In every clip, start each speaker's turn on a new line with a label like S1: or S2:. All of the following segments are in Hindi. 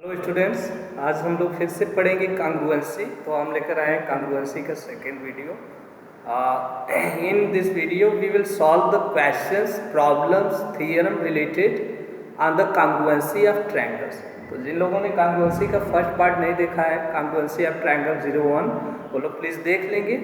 S1: हेलो स्टूडेंट्स, आज हम लोग फिर से पढ़ेंगे कांग्रुएंसी। तो हम लेकर आए हैं कांग्रुएंसी का second video. In this video we will solve the questions, problems, theorem related on the congruency of triangles. तो जिन लोगों ने कांग्रुएंसी का फर्स्ट पार्ट नहीं देखा है, कांग्रुएंसी ऑफ ट्रायंगल 01, वो लोग प्लीज़ देख लेंगे।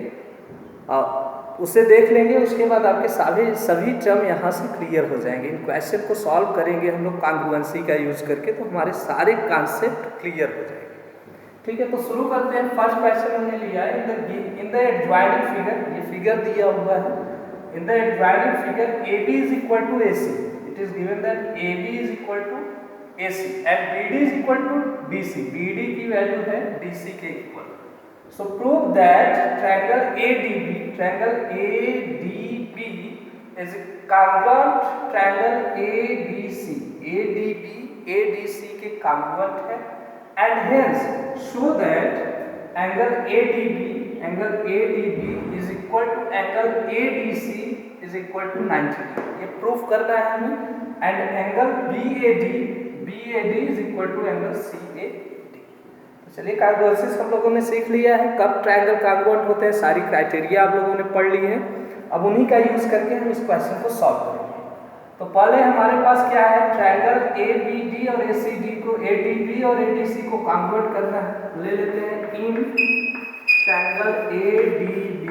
S1: उसे देख लेंगे, उसके बाद आपके सभी टर्म यहाँ से क्लियर हो जाएंगे। इन क्वेश्चन को सॉल्व करेंगे हम लोग कांग्रुएंसी का यूज करके, तो हमारे सारे कॉन्सेप्ट क्लियर हो जाएंगे। ठीक है, तो शुरू करते हैं। फर्स्ट क्वेश्चन हमने लिया है इन द एडजॉइनिंग फिगर। ये फिगर दिया हुआ है। In the adjoining figure AB is equal to AC। It is given that AB is equal to AC and BD is equal to DC। BD की वैल्यू है DC के equal. So prove that triangle ADB is congruent triangle ABC। ADC के congruent है and hence show that angle ADB is equal to angle ADC is equal to 90 degree। ये प्रूफ करना है हमें। and angle BAD is equal to angle CAD। चलिए, कांग्रुएंसी हम लोगों ने सीख लिया है, कब ट्रायंगल कांग्रुएंट होते हैं, सारी क्राइटेरिया आप लोगों ने पढ़ ली है। अब उन्हीं का यूज करके हम इस क्वेश्चन को सॉल्व करेंगे। तो पहले हमारे पास क्या है, ट्रायंगल ABD और ACD को, ADB और ADC को कांग्रुएंट करना है। ले लेते हैं in triangle ADB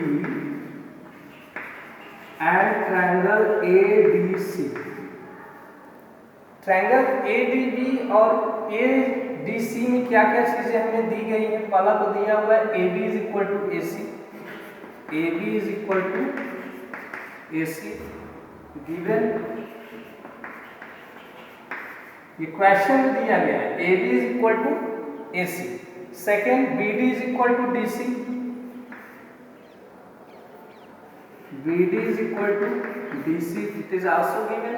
S1: and triangle ADC। Triangle ADB और ADC में क्या क्या चीजें हमें दी गई है। पहला तो दिया हुआ है AB is equal to AC। AB is equal to AC given. ये क्वेश्चन में दिया गया है AB is equal to AC। Second, BD is equal to DC। BD is equal to DC, it is also given.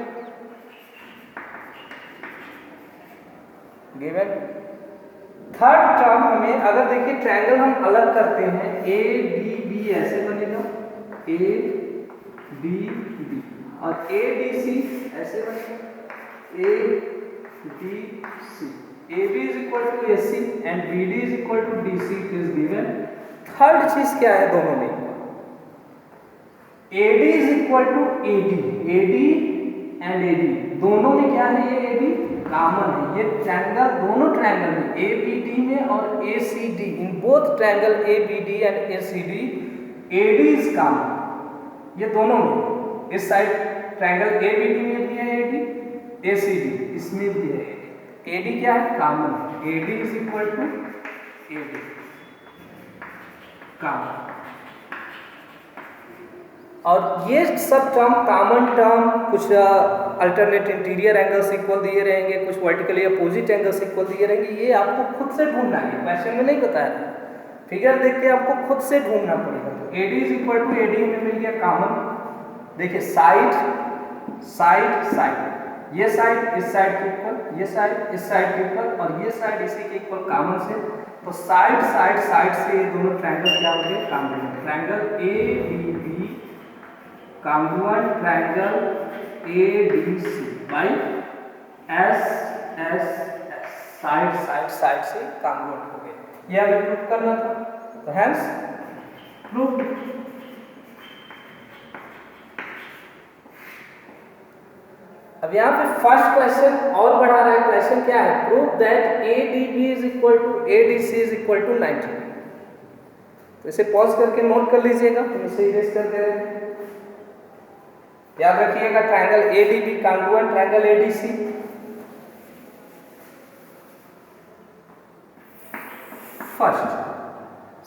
S1: Third term हमें, अगर देखिए ट्रायंगल हम अलग करते हैं, ADB ऐसे बनेगा, ADB और ADC ऐसे बनेगा, ADC। AB is equal to AC and BD is equal to DC, it is given। Third चीज क्या है दोनों में, AD is equal to AD and AD दोनों में क्या है, ये AD कॉमन है। ये ट्रायंगल, दोनों ट्रायंगल में ABD में और ACD, in both triangle ABD and ACD AD is common. ये दोनों में, इस साइड ट्रायंगल ABD में भी है AD, ACD इसमें भी है AD। AD क्या है, common. AD is equal to AD common. और ये सब टर्म कॉमन टर्म, कुछ अल्टरनेट इंटीरियर एंगल्स इक्वल दिए रहेंगे, कुछ वर्टिकली अपोजिट एंगल्स इक्वल दिए रहेंगे। ये आपको खुद से ढूंढना है, क्वेश्चन में नहीं बताया, फिगर देख के आपको खुद से ढूंढना पड़ेगा। तो AD is equal to AD में मिल गया कॉमन। देखिए साइड, ये साइड इस साइड के इक्वल, ये साइड इस साइड के इक्वल और ये साइड इसी के इक्वल कॉमन से। तो साइड से ये दोनों ट्रायंगल क्या हो गए, congruent. Triangle ADB congruent triangle ADC by S side से कॉन्ग्रुएंट हो गए। ये हमें प्रूफ करना था, तो हेंस प्रूफ। अब यहाँ पे फर्स्ट क्वेश्चन और बढ़ा रहा है। क्वेश्चन क्या है, proof that ADB is equal to ADC is equal to 90। तो इसे पॉज करके नोट कर लीजिएगा, हम इसे इरेज कर दे रहे हैं। याद रखिएगा, triangle ADB congruent triangle ADC। First,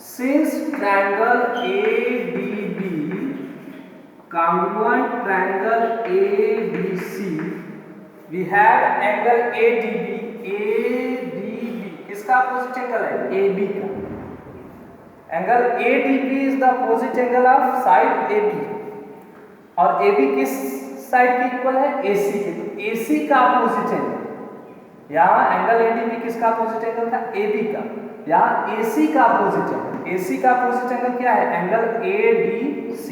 S1: since triangle ADB congruent triangle ADC, we have angle ADB किसका अपोजिट एंगल है, AB का। Angle ADB is the opposite angle of side AB और AB किस साइड की इक्वल है, AC के। तो AC का अपोजिट एंगल, यहाँ एंगल ADB किसका अपोजिट एंगल था, AB का। यहाँ AC का अपोजिट एंगल, AC का अपोजिट एंगल क्या है, एंगल ADC।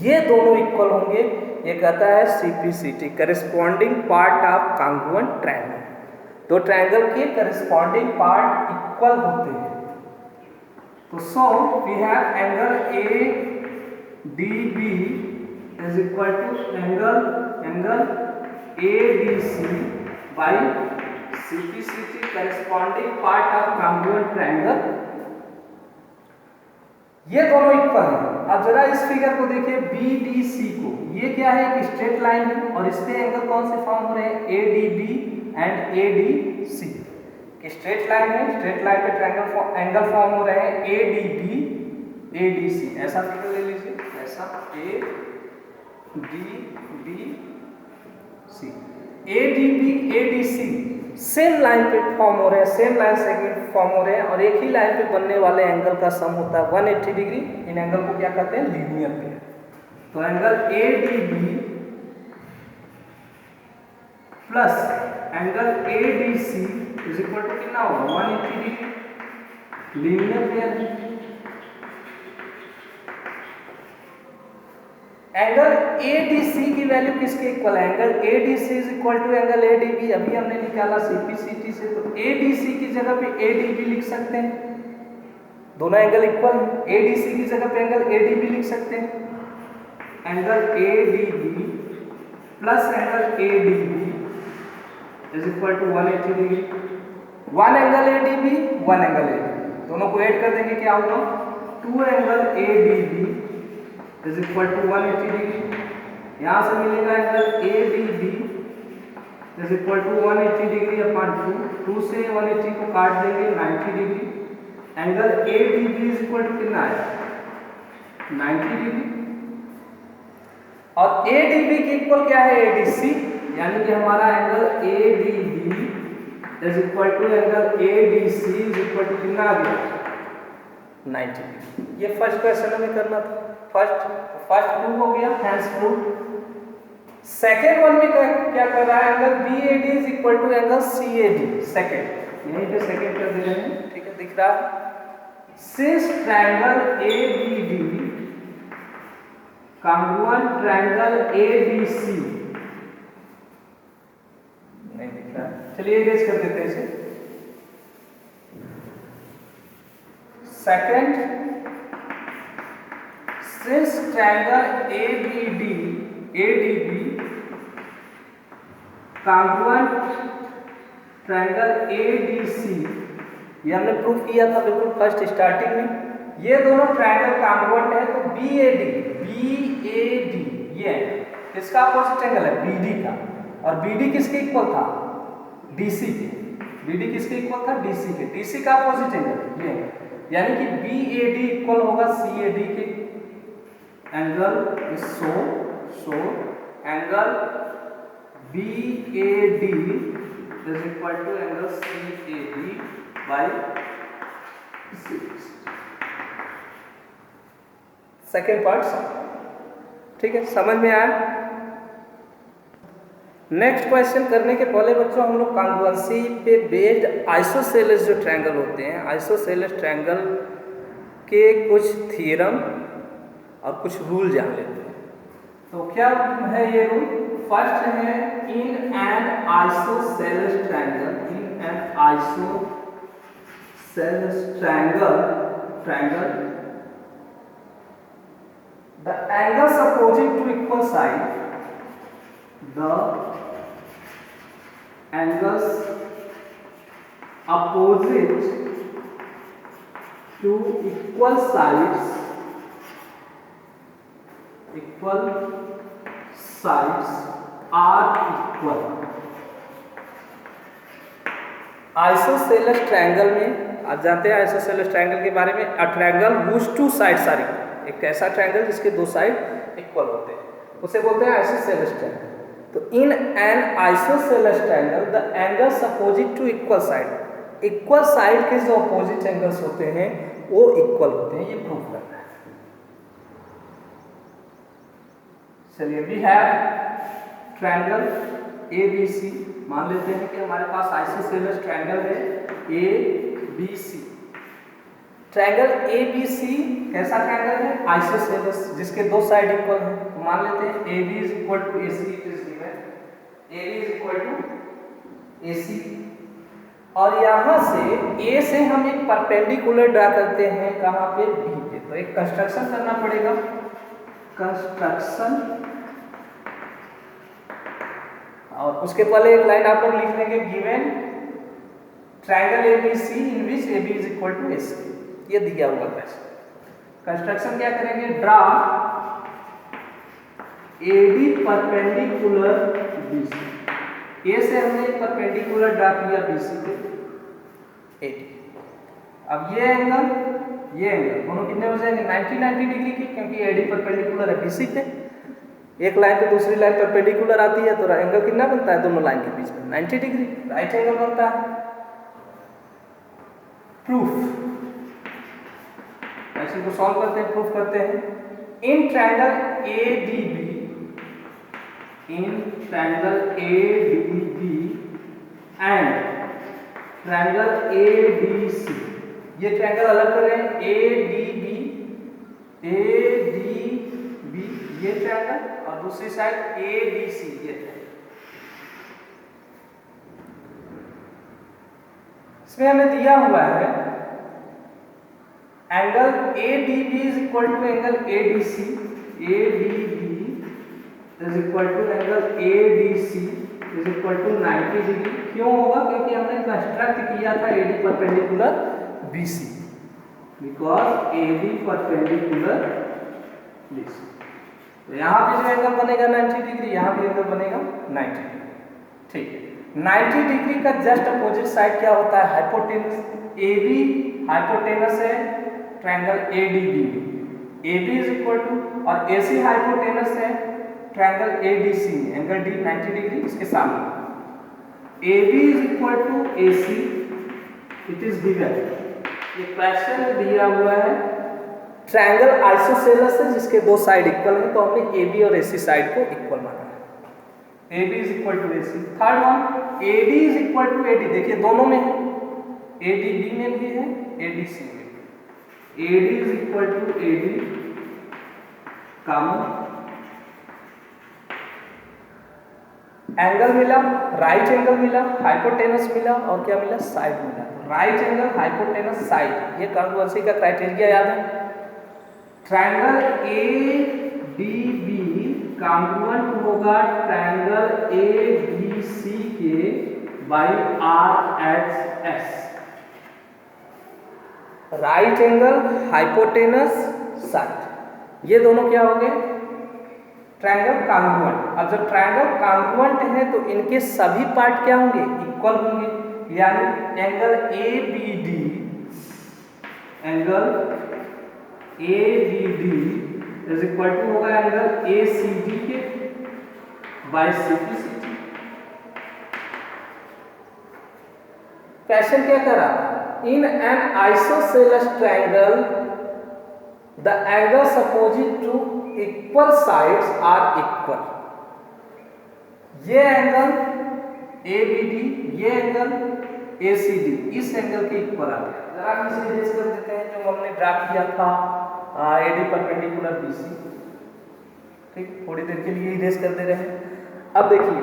S1: ये दोनों इक्वल होंगे। ये कहता है CPCT, corresponding part of congruent triangle. दो ट्रायंगल के करस्पॉन्डिंग पार्ट इक्वल होते हैं। तो so we have angle A D B is equal to angle A D C by C P C T corresponding part of congruent triangle. ये दोनों इक्वल हैं। अब जरा इस फिगर को देखिए बी डी सी को, ये क्या है, एक स्ट्रेट लाइन है और इसके एंगल कौन से फॉर्म हो रहे हैं, A D B and A D C. Straight line है, स्ट्रेट लाइन पे ट्रायंगल एंगल फॉर्म हो रहे हैं A D B A D C. ऐसा फिगर ले लीजिए, ऐसा A D B C, A D B A D C same line पे फॉर्म हो रहे हैं, सेम लाइन सेगमेंट फॉर्म हो रहे हैं और एक ही लाइन पे बनने वाले एंगल का सम होता है 180 डिग्री। इन एंगल को क्या कहते हैं, लीनियर पेयर। तो angle A D B plus angle A D C is equal to कितना होगा, 180 डिग्री, लीनियर पेयर है। एंगल ए डी सी की वैल्यू किसके इक्वल है, angle A D C is equal to angle A D B. अभी हमने निकाला सी पी सी टी से, तो ए डी सी की जगह पे ए डी बी लिख सकते हैं, दोनों एंगल इक्वल है। ए डी सी की जगह पे एंगल ए डी बी लिख सकते हैं, angle A D B plus angle A D B is equal to 180 degree. One angle A D B, one angle A D B, दोनों को ऐड कर देंगे, क्या होगा, 2 angle A D B is equal to 180 degree. यहाँ से मिलेगा angle A D B is equal to 180 degree upon 2 से 180 को काट देंगे 90 degree. Angle A D B is equal to कितना है, 90 डिग्री। और ए डी बी के इक्वल क्या है, ए डी सी, यानी कि हमारा angle A D B is equal to angle A D C is equal to कितना आ गया, 90 डिग्री। ये फर्स्ट क्वेश्चन हमें करना था, फर्स्ट प्रूव हो गया, हैंस प्रूव। सेकेंड वन में क्या कर रहा है, angle B A D is equal to angle C A D. Second यहीं पे सेकेंड कर दे रहे हैं, ठीक है, दिख रहा है। Since triangle A B D congruent triangle A B C, नहीं दिख रहा है, चलिए इरेज कर देते हैं इसे। Second, since triangle A B D congruent triangle A D C, ये हमने प्रूफ किया था बिल्कुल फर्स्ट स्टार्टिंग में। ये दोनों ट्रायंगल कॉन्ग्रुएंट है, तो बी ए डी ये किसका अपोजिट एंगल है, बी डी का। और बी डी किसके इक्वल था, डी सी के। बी डी किसके इक्वल था, डी सी के। डी सी का अपोजिट एंगल ये, यानी कि बी ए डी इक्वल होगा सी ए डी के। Angle is so angle B A D is equal to angle C A D by 6। Second part, ठीक है, समझ में आया। नेक्स्ट क्वेश्चन करने के पहले बच्चों हम लोग कॉन्ग्रुएंसी पे बेस्ड आइसोसेलेस जो ट्रायंगल होते हैं, आइसोसेलेस ट्रायंगल के कुछ थ्योरम और कुछ रूल जान लेते हैं। तो क्या है ये रूल, फर्स्ट है इन an isosceles triangle, in an isosceles triangle the angles opposite to equal side, the angles opposite to equal sides are equal। Isosceles triangle में आप जानते हैं आइसोसेलेस ट्रायंगल के बारे में, a triangle whose two sides are equal, एक ऐसा ट्रायंगल जिसके दो साइड इक्वल होते हैं उसे बोलते हैं आइसोसेलेस ट्रायंगल। तो in an isosceles triangle the angles opposite to equal side, equal side के जो अपोजिट एंगल्स होते हैं वो इक्वल होते हैं, ये प्रूव करना है। चलिए, we have triangle A B C, मान लेते हैं कि हमारे पास आइसोसेलेस ट्रायंगल है A B C. Triangle A B C कैसा ट्रायंगल है, आइसोसेलेस, जिसके दो साइड इक्वल हैं। तो मान लेते हैं A B is equal to A C, it is given A B is equal to A C. और यहाँ से ए से हम एक परपेंडिकुलर ड्रा करते हैं कहाँ पे, बी पे। तो एक कंस्ट्रक्शन करना पड़ेगा, कंस्ट्रक्शन, और उसके पहले एक लाइन आप लोग लिख लेंगे, given triangle ABC in which AB is equal to AC। ये दिया हुआ है। कंस्ट्रक्शन क्या करेंगे, draw AD perpendicular BC। A से हमने एक परपेंडिकुलर ड्रा किया BC पे, AD। अब ये एंगल दोनों कितने हो जाएंगे, 90 डिग्री के, क्योंकि AD परपेंडिकुलर है BC पे। एक लाइन पे दूसरी लाइन परपेंडिकुलर आती है तो एंगल कितना बनता है दोनों लाइन के बीच में, 90 डिग्री, राइट एंगल बनता है। प्रूफ, ऐसे को सॉल्व करते हैं, प्रूफ करते हैं। In triangle ADB and triangle ADC, ये ट्रायंगल अलग कर रहे हैं, ADB ये ट्रायंगल, और दूसरी साइड ABC ये ट्रायंगल। इसमें हमें दिया हुआ है angle ADB is equal to angle ADC, ADB is equal to angle ADC is equal to 90 degree. क्यों होगा, क्योंकि हमने कंस्ट्रक्ट किया था AD perpendicular BC, because AD perpendicular BC। तो यहाँ पे जो एंगल बनेगा 90 डिग्री, यहाँ भी एंगल बनेगा 90 डिग्री। ठीक है, 90 डिग्री का जस्ट अपोजिट साइड क्या होता है, हाइपोटेनस। AB हाइपोटेनस है triangle ADB, AB is equal to, और AC हाइपोटेनस है triangle ADC, angle D 90 degree इसके सामने। AB is equal to AC, it is given. ये क्वेश्चन दिया हुआ है, ट्रायंगल आइसोसेलेस है जिसके दो साइड इक्वल हैं, तो हमने AB और AC साइड को इक्वल माना है। AB is equal to AC। Third one, AD is equal to AD, देखिए दोनों में है, ADB में भी है, ADC में भी। AD is equal to AD common, angle मिला, राइट एंगल मिला, हाइपोटेनस मिला, और क्या मिला, साइड मिला। राइट एंगल, हाइपोटेनस, साइड, ये कॉन्ग्रुएंसी का क्राइटेरिया याद है। ट्रायंगल ADB कॉन्ग्रुएंट होगा ट्रायंगल ABC के बाई RHS। Right angle, hypotenuse, side, ये दोनों क्या हो गए, ट्रायंगल कॉन्ग्रुएंट। अब जब ट्रायंगल कॉन्ग्रुएंट है तो इनके सभी पार्ट क्या होंगे, इक्वल होंगे, यानी angle ABD is equal to होगा एंगल ACD के बाई CPCD। क्वेश्चन क्या कर रहा था, in an isosceles triangle the angles opposite to equal sides are equal. ये एंगल ABD, ये एंगल ACD, इस एंगल के इक्वल आ गया। जरा इसे इरेज कर देते हैं, जो हमने ड्रा किया था AD परपेंडिकुलर BC। ठीक, थोड़ी देर के लिए इरेज कर दे रहे हैं। अब देखिए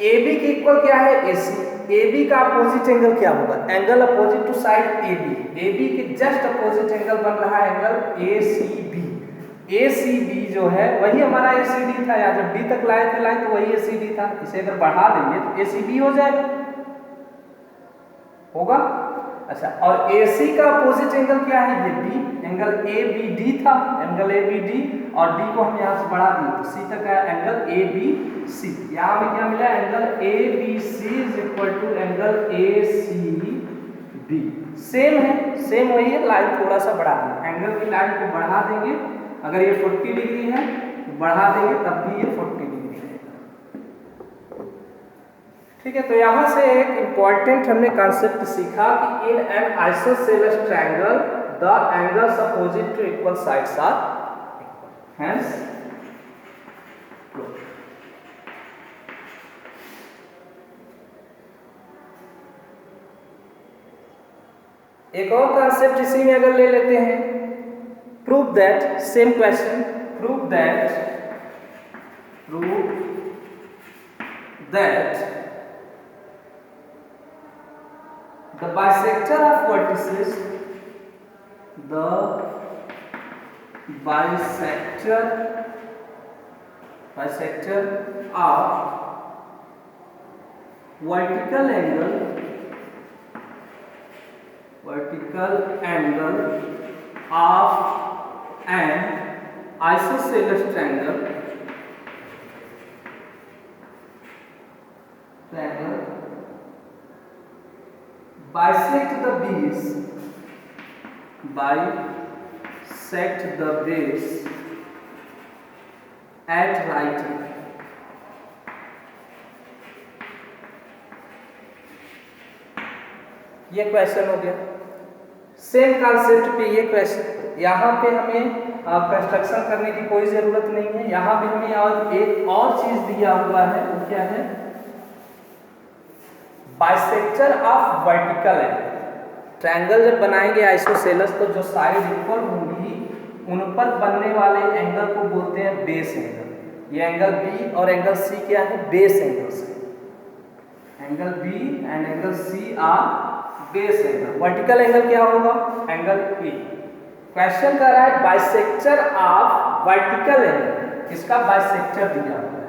S1: AB के इक्वल क्या है, AC। AB का अपोजिट एंगल क्या होगा, angle opposite to side AB। AB के जस्ट अपोजिट एंगल बन रहा है एंगल ACB। ACB जो है वही हमारा ACD था, या जब D तक लाए थे लाइन तो वही ACD था। इसे अगर बढ़ा देंगे तो ACB हो जाएगा, होगा। अच्छा, और AC का अपोजिट एंगल क्या है, ये B, एंगल ABD था, एंगल ABD, और D को हम यहाँ से बढ़ा दिए तो C तक आया एंगल ABC। यहाँ में क्या मिला, angle ABC is equal to angle ACB। Same है, सेम वही है, लाइन थोड़ा सा बढ़ा देंगे, एंगल की लाइन को बढ़ा देंगे। अगर ये 40 डिग्री है तो बढ़ा देंगे तब भी ये 40 डिग्री रहेगा। ठीक है, तो यहाँ से एक इम्पॉर्टेंट हमने कॉन्सेप्ट सीखा कि in an isosceles triangle the angles opposite to equal sides are equal, hence एक और कॉन्सेप्ट इसी में अगर ले लेते हैं, prove that, same question, prove that The bisector of vertices, the bisector of vertical angle of an isosceles triangle bisect the base at right angle. ये क्वेश्चन हो गया। सेम कॉन्सेप्ट पे ये क्वेश्चन, यहाँ पे हमें कंस्ट्रक्शन करने की कोई जरूरत नहीं है। यहाँ पे हमें और एक और चीज दिया हुआ है, वो क्या है? Bisector of vertical angle. Triangle जब बनाएंगे आइसोसेलेस, तो जो साइड इक्वल होंगी उन पर बनने वाले एंगल को बोलते हैं बेस एंगल। ये एंगल बी और एंगल सी क्या है? बेस एंगल्स है। Angle B and angle C are base angle. Vertical angle क्या होगा? Angle A. क्वेश्चन कर रहा है बाइसेक्टर ऑफ वर्टिकल एंगल, इसका बाइसेक्टर दिया हुआ है,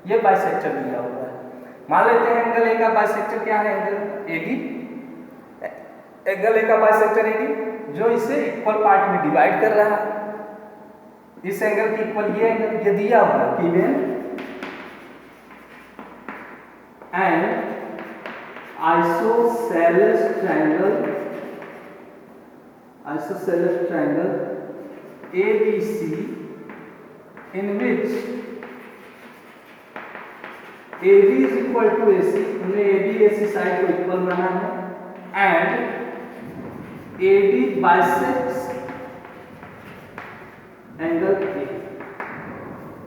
S1: ये बाइसेक्टर दिया हुआ है। मान लेते हैं एंगल ए का बाइसेक्टर क्या है? Angle AD. एंगल ए का बाइसेक्टर एडी जो इसे इक्वल पार्ट में डिवाइड कर रहा है। इस एंगल की इक्वल ये एंगल, ये दिया हुआ है given and isosceles triangle ABC in which AB is equal to AC, हमने AB AC साइड को इक्वल बना है and AD bisects angle A।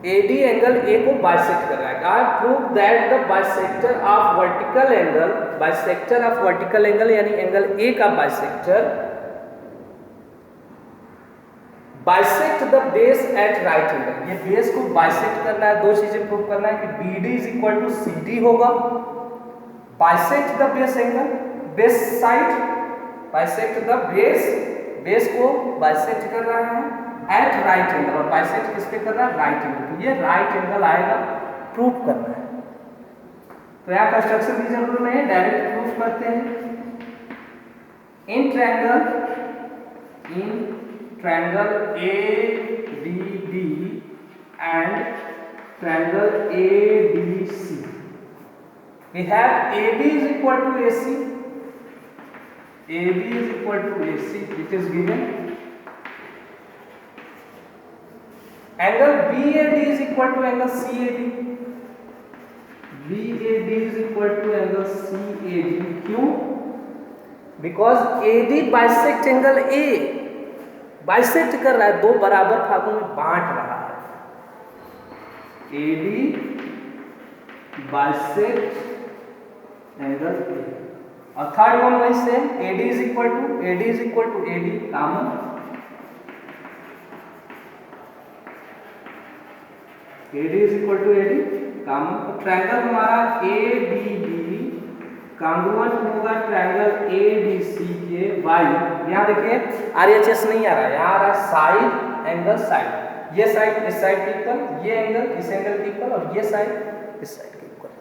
S1: AD angle A को बाइसेक्ट कर रहा है। I prove that the bisector of vertical angle, bisector of vertical angle यानी एंगल A का bisector bisect the base at right angle. ये बेस को बाइसेक्ट करना है। दो चीजें प्रूव करना है कि BD is equal to CD होगा। Bisect the base angle, base side, bisect the base को बाइसेक्ट कर रहा है एट राइट एंगल, और बाइसेक्ट किस पे कर रहा है? Right angle. तो ये राइट एंगल आएगा, प्रूव करना है। तो यहाँ कंस्ट्रक्शन की जरूरत नहीं है, डायरेक्ट प्रूव करते हैं। In triangle ADB and triangle ADC, we have AB is equal to AC, AB is equal to AC, it is given. Angle BAD is equal to angle CAD, BAD is equal to angle CAD। क्यों? Because AD bisect angle A, bisect कर रहा है, दो बराबर भागों में बांट रहा है। AD बाइसेक्ट एंगल A, और थर्ड वन वही same, AD is equal to AD common, AD is equal to AD common. तो ट्रायंगल हमारा ADB कॉन्ग्रुएंट होगा ट्रायंगल ADC के वाई। यहाँ देखिए RHS नहीं आ रहा है, यहाँ आ रहा है साइड एंगल साइड। ये साइड इस साइड के इक्वल, ये एंगल इस एंगल के इक्वल, और ये साइड इस साइड के इक्वल।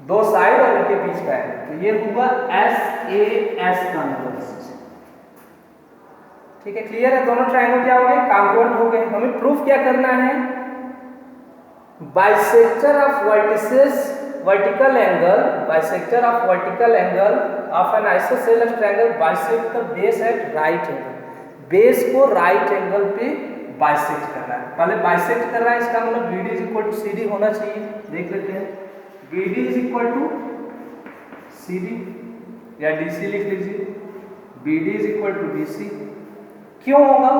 S1: दो साइड और इनके बीच का एंगल, तो ये हुआ SAS कॉन्ग्रुएंस। ठीक है, क्लियर है? दोनों ट्रायंगल क्या हो गए? कॉन्ग्रुएंट हो गए। हमें प्रूफ क्या करना है? Bisector of vertical angle of an isosceles triangle bisect the base at right angle। Base को राइट एंगल पे बाइसेक्ट कर रहा है। पहले बाइसेक्ट कर रहा है, इसका मतलब BD is equal to CD होना चाहिए। देख लेते हैं, BD is equal to CD या DC लिख लीजिए, BD is equal to DC। क्यों होगा?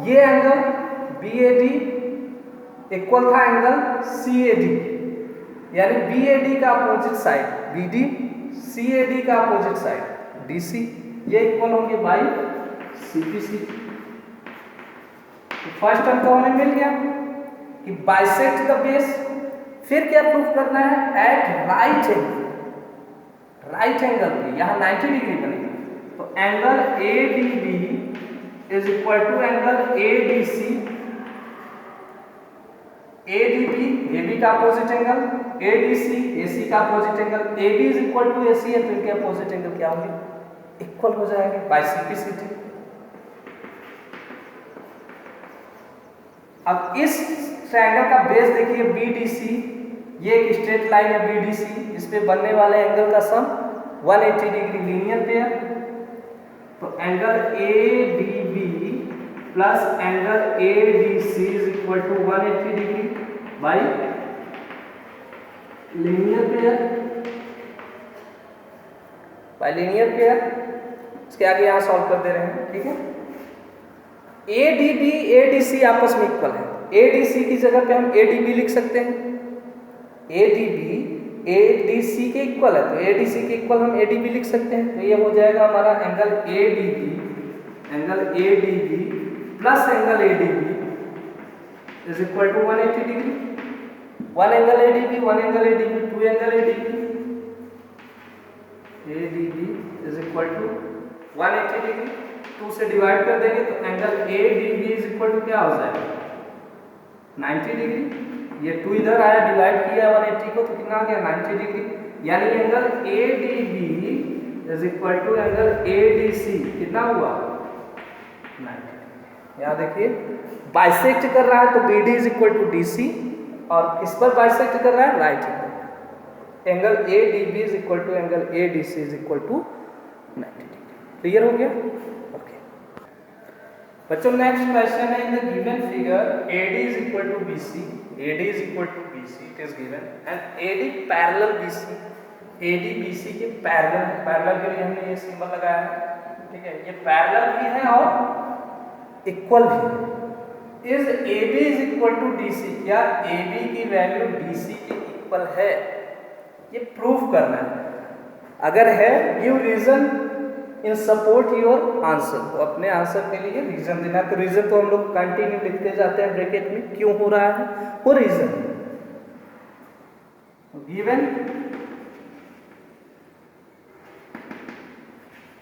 S1: ये एंगल BAD इक्वल था एंगल CAD, यानी BAD का अपोजिट साइड BD, CAD का अपोजिट साइड DC, ये इक्वल होंगे बाई CPC। तो फर्स्ट टर्म तो हमें मिल गया कि बाइसेक्ट द बेस। फिर क्या प्रूफ करना है? एट राइट राइट एंगल पे यहाँ 90 डिग्री बनेगा, तो angle ADB is equal to angle ADC। ADB AB का अपोजिट एंगल, ADC AC का opposite angle, AB is equal to AC है तो इनके अपोजिट एंगल क्या होंगे, इक्वल हो जाएंगे बाय सिंप्लिसिटी। अब इस ट्रायंगल का बेस देखिए BDC, ये एक स्ट्रेट लाइन है BDC, इस पे बनने वाले एंगल का सम 180 डिग्री लीनियर पेयर, तो angle ADB plus angle ADC is equal to 180 degree by linear pair. इसके आगे यहाँ सॉल्व कर दे रहे हैं, ठीक है। ADB ADC आपस में इक्वल है, ADC की जगह पे हम ADB लिख सकते हैं, ADB ADC के इक्वल है तो ADC के इक्वल हम ADB लिख सकते हैं, तो ये हो जाएगा हमारा angle ADB plus angle ADB is equal to 180 degree. One angle ADB, two angle ADB is equal to 180 degree, 2 से डिवाइड कर देंगे तो angle ADB is equal to क्या हो जाएगा 90 डिग्री। ये 2 इधर आया, डिवाइड किया 180 को तो कितना आ गया 90 डिग्री, यानी angle ADB is equal to angle ADC कितना हुआ 90। यहाँ देखिए बाइसेक्ट कर रहा है तो BD is equal to DC, और इस पर बाइसेक्ट कर रहा है right angle ADB is equal to angle ADC is equal to 90 degree. Clear हो गया, ओके बच्चों। नेक्स्ट क्वेश्चन है, in the given figure AD is equal to BC, it is given and AD parallel BC, AD BC के पैरेलल के लिए हमने ये सिंबल लगाया है, ठीक है। ये पैरेलल भी है और इक्वल भी है। Is AB is equal to DC, क्या AB की वैल्यू DC के इक्वल है, ये प्रूफ करना है। अगर है give reason in support your answer, तो अपने आंसर के लिए रीजन देना। तो रीजन तो हम लोग कंटिन्यू लिखते जाते हैं ब्रैकेट में, क्यों हो रहा है वो reason. Given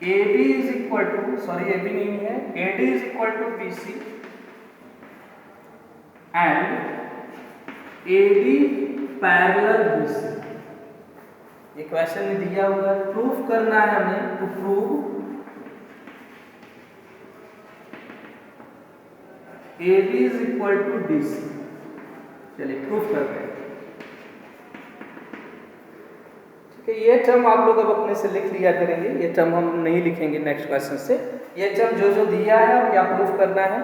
S1: AB is equal to, sorry AB नहीं है, AD is equal to BC and AD parallel BC। ये क्वेश्चन में दिया हुआ है, प्रूफ करना है हमें, to prove AB is equal to DC। चलिए प्रूफ करते हैं, ठीक है। ये टर्म आप लोग अब अपने से लिख लिया करेंगे, ये टर्म हम नहीं लिखेंगे नेक्स्ट क्वेश्चन से। ये टर्म जो दिया है और क्या प्रूफ करना है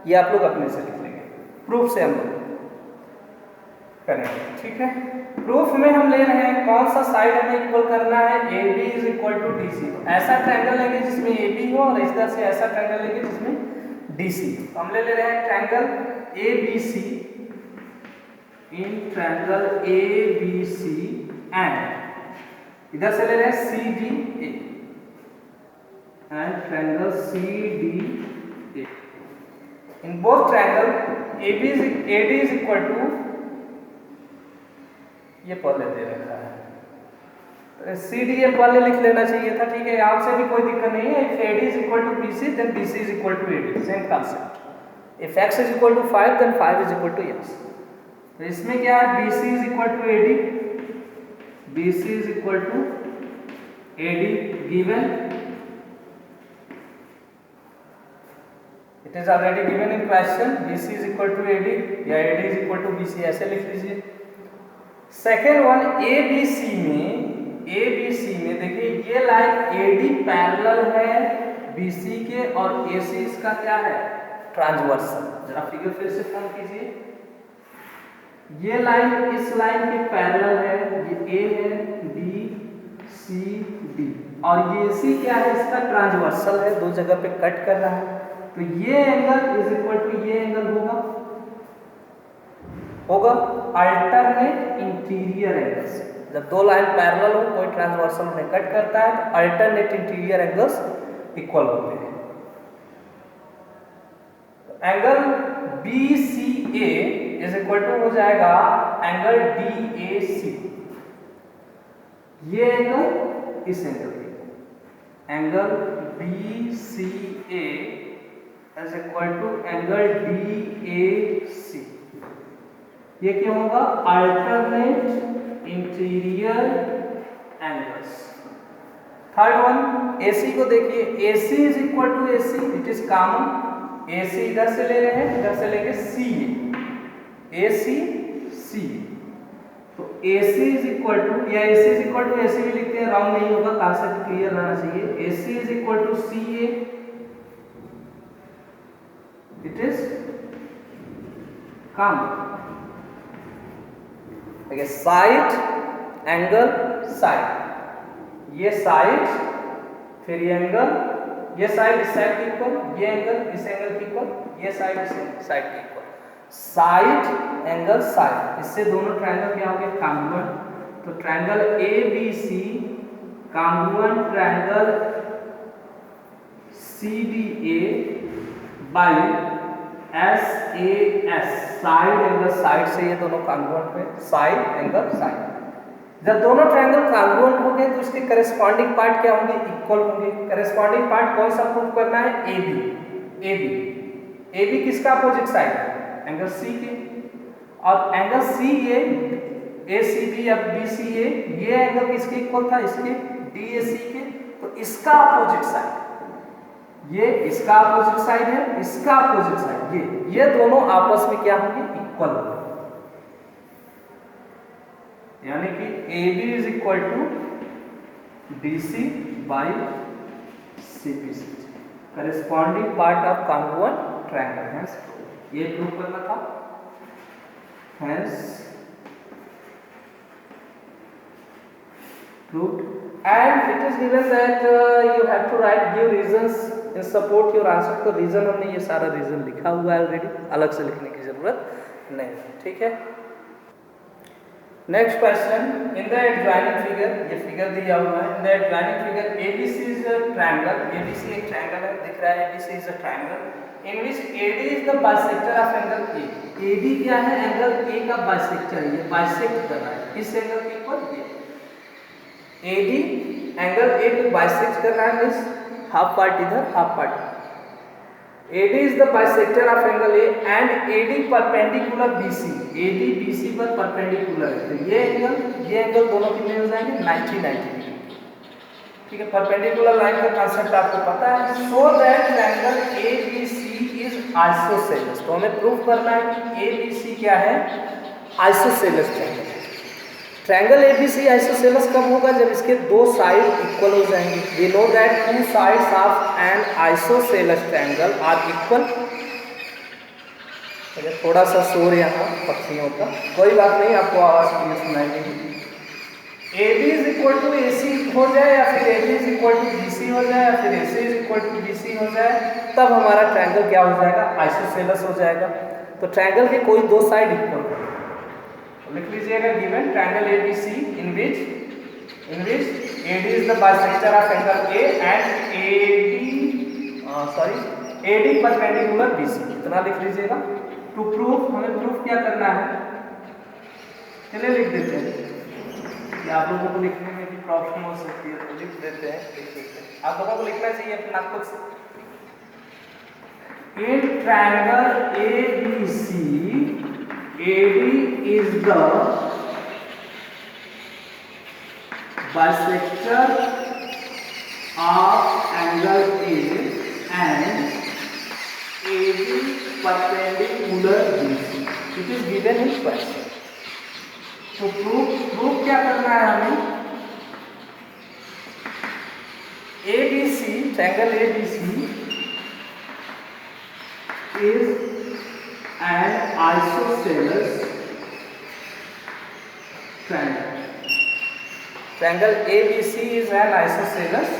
S1: ये आप लोग अपने से लिख लेंगे, प्रूफ से हम लोग करेंगे, ठीक है। प्रूफ में हम ले रहे हैं कौन सा साइड हमें इक्वल करना है, AB is equal to DC। तो ऐसा ट्रायंगल लेंगे जिसमें AB हो और इस तरह से ऐसा ट्रायंगल लेंगे जिसमें DC। तो हम ले रहे हैं triangle ABC, in triangle ABC and इधर से ले रहे हैं CDA and triangle CDA। In both triangle AD is equal to, ये पहले दे रखा है तो CDA पहले लिख लेना चाहिए था, ठीक है। यहाँ से भी कोई दिक्कत नहीं है। If AD is equal to BC then BC is equal to AD, same concept. If X is equal to 5 then 5 is equal to X। तो इसमें क्या है, BC is equal to AD, BC is equal to AD given, it is already given in question. BC is equal to AD या AD is equal to BC, ऐसे लिख लीजिए। सेकेंड वन ABC में देखिए ये लाइन AD पैरेलल है BC के और AC इसका क्या है ट्रांसवर्सल। जरा फिगर फिर से फॉर्म कीजिए, ये लाइन इस लाइन के पैरेलल है, ये A है, B C D और ये AC क्या है इसका ट्रांसवर्सल है, दो जगह पे कट कर रहा है। तो ये एंगल इज इक्वल टू ये एंगल होगा अल्टरनेट इंटीरियर एंगल्स। जब दो लाइन पैरेलल हो कोई ट्रांसवर्सल उन्हें कट करता है तो अल्टरनेट इंटीरियर एंगल्स इक्वल होते हैं। तो angle BCA is equal to हो जाएगा एंगल DAC। ये एंगल इस एंगल के angle BCA is equal to angle DAC। ये क्या होगा? Alternate interior angles. Third one AC को देखिए, AC is equal to AC, it is common. AC इधर से ले रहे हैं, इधर से लेंगे CA, AC CA। तो AC इज इक्वल टू, या AC is equal to AC भी लिखते हैं, रॉन्ग नहीं होगा, कॉन्सेप्ट क्लियर रहना चाहिए। AC is equal to CA, it is common. देखिए साइड एंगल साइड, ये साइड फिर ये एंगल, ये साइड इस साइड के इक्वल, ये एंगल इस एंगल के इक्वल, ये साइड इस साइड के इक्वल, साइड एंगल साइड, इससे दोनों ट्रायंगल क्या हो गए? कॉन्ग्रुएंट। तो triangle ABC congruent triangle CDA by SAS, side angle side से ये दोनों कॉन्ग्रुएंट हुए, साइड एंगल साइड। जब दोनों ट्रायंगल कॉन्ग्रुएंट हो गए तो इसके करेस्पॉन्डिंग पार्ट क्या होंगे? इक्वल होंगे। करेस्पॉन्डिंग पार्ट कौन सा प्रूव करना है? AB किसका अपोजिट साइड है? एंगल C के। और एंगल CA ACB या BCA, ये एंगल किसके इक्वल था? इसके DAC के। तो इसका अपोजिट साइड, ये इसका अपोजिट साइड है, इसका अपोजिट साइड, ये दोनों आपस में क्या होंगे? इक्वल होंगे। यानी कि AB is equal to DC by CBC, corresponding part of congruent triangle. Hence ये प्रूव करना था। Hence proved, and it is given that you have to write give reasons in support your answer। तो रीजन हमने ये सारा रीजन लिखा हुआ है ऑलरेडी, अलग से लिखने की जरूरत नहीं, ठीक है। Next question, in the adjoining figure, ये फिगर दिया हुआ है, in the adjoining figure ABC is a triangle, ABC एक ट्रायंगल है, दिख रहा है ABC is a triangle in which AD is the bisector of angle A। AD क्या है? एंगल A का बाइसेक्टर, ये बाइसेक्ट कर रहा है इस एंगल के इक्वल। ये AD एंगल A को बाइसेक्ट कर रहा है, मींस हाफ पार्ट इधर half part. AD is the bisector of angle A and AD perpendicular BC, AD BC पर परपेंडिकुलर है। तो ये एंगल दोनों कितने हो जाएंगे? 90 ठीक है। परपेंडिकुलर लाइन का कांसेप्ट आपको पता है। So that triangle ABC is isosceles. तो हमें प्रूव करना है कि ABC क्या है? Isosceles triangle. Triangle ABC isosceles कब होगा? जब इसके दो साइड इक्वल हो जाएंगे। We know that two sides of an isosceles triangle are equal. थोड़ा सा शोर यहाँ पक्षियों का, कोई बात नहीं, आपको आवाज क्लियर सुनाई देगी। AB is equal to AC हो जाए, या फिर AB is equal to BC हो जाए, या फिर AC is equal to BC हो जाए, तब हमारा ट्रायंगल क्या हो जाएगा? आइसोसेलेस हो जाएगा। तो ट्रायंगल के कोई दो साइड इक्वल हो, लिख लीजिएगा given triangle ABC in which AD is the bisector of angle A and AD perpendicular BC, इतना लिख लीजिएगा। टू प्रूफ, हमें प्रूफ क्या करना है? चलिए लिख देते हैं कि आप लोगों को लिखने में भी प्रॉब्लम हो सकती है, तो लिख देते हैं। आप लोगों को लिखना चाहिए अपना खुद से। इन triangle ABC AD is the bisector of angle A and AD perpendicular BC. It is given in question. तो प्रूफ क्या करना है हमें? ABC triangle ABC is an isosceles triangle. Triangle ABC is an isosceles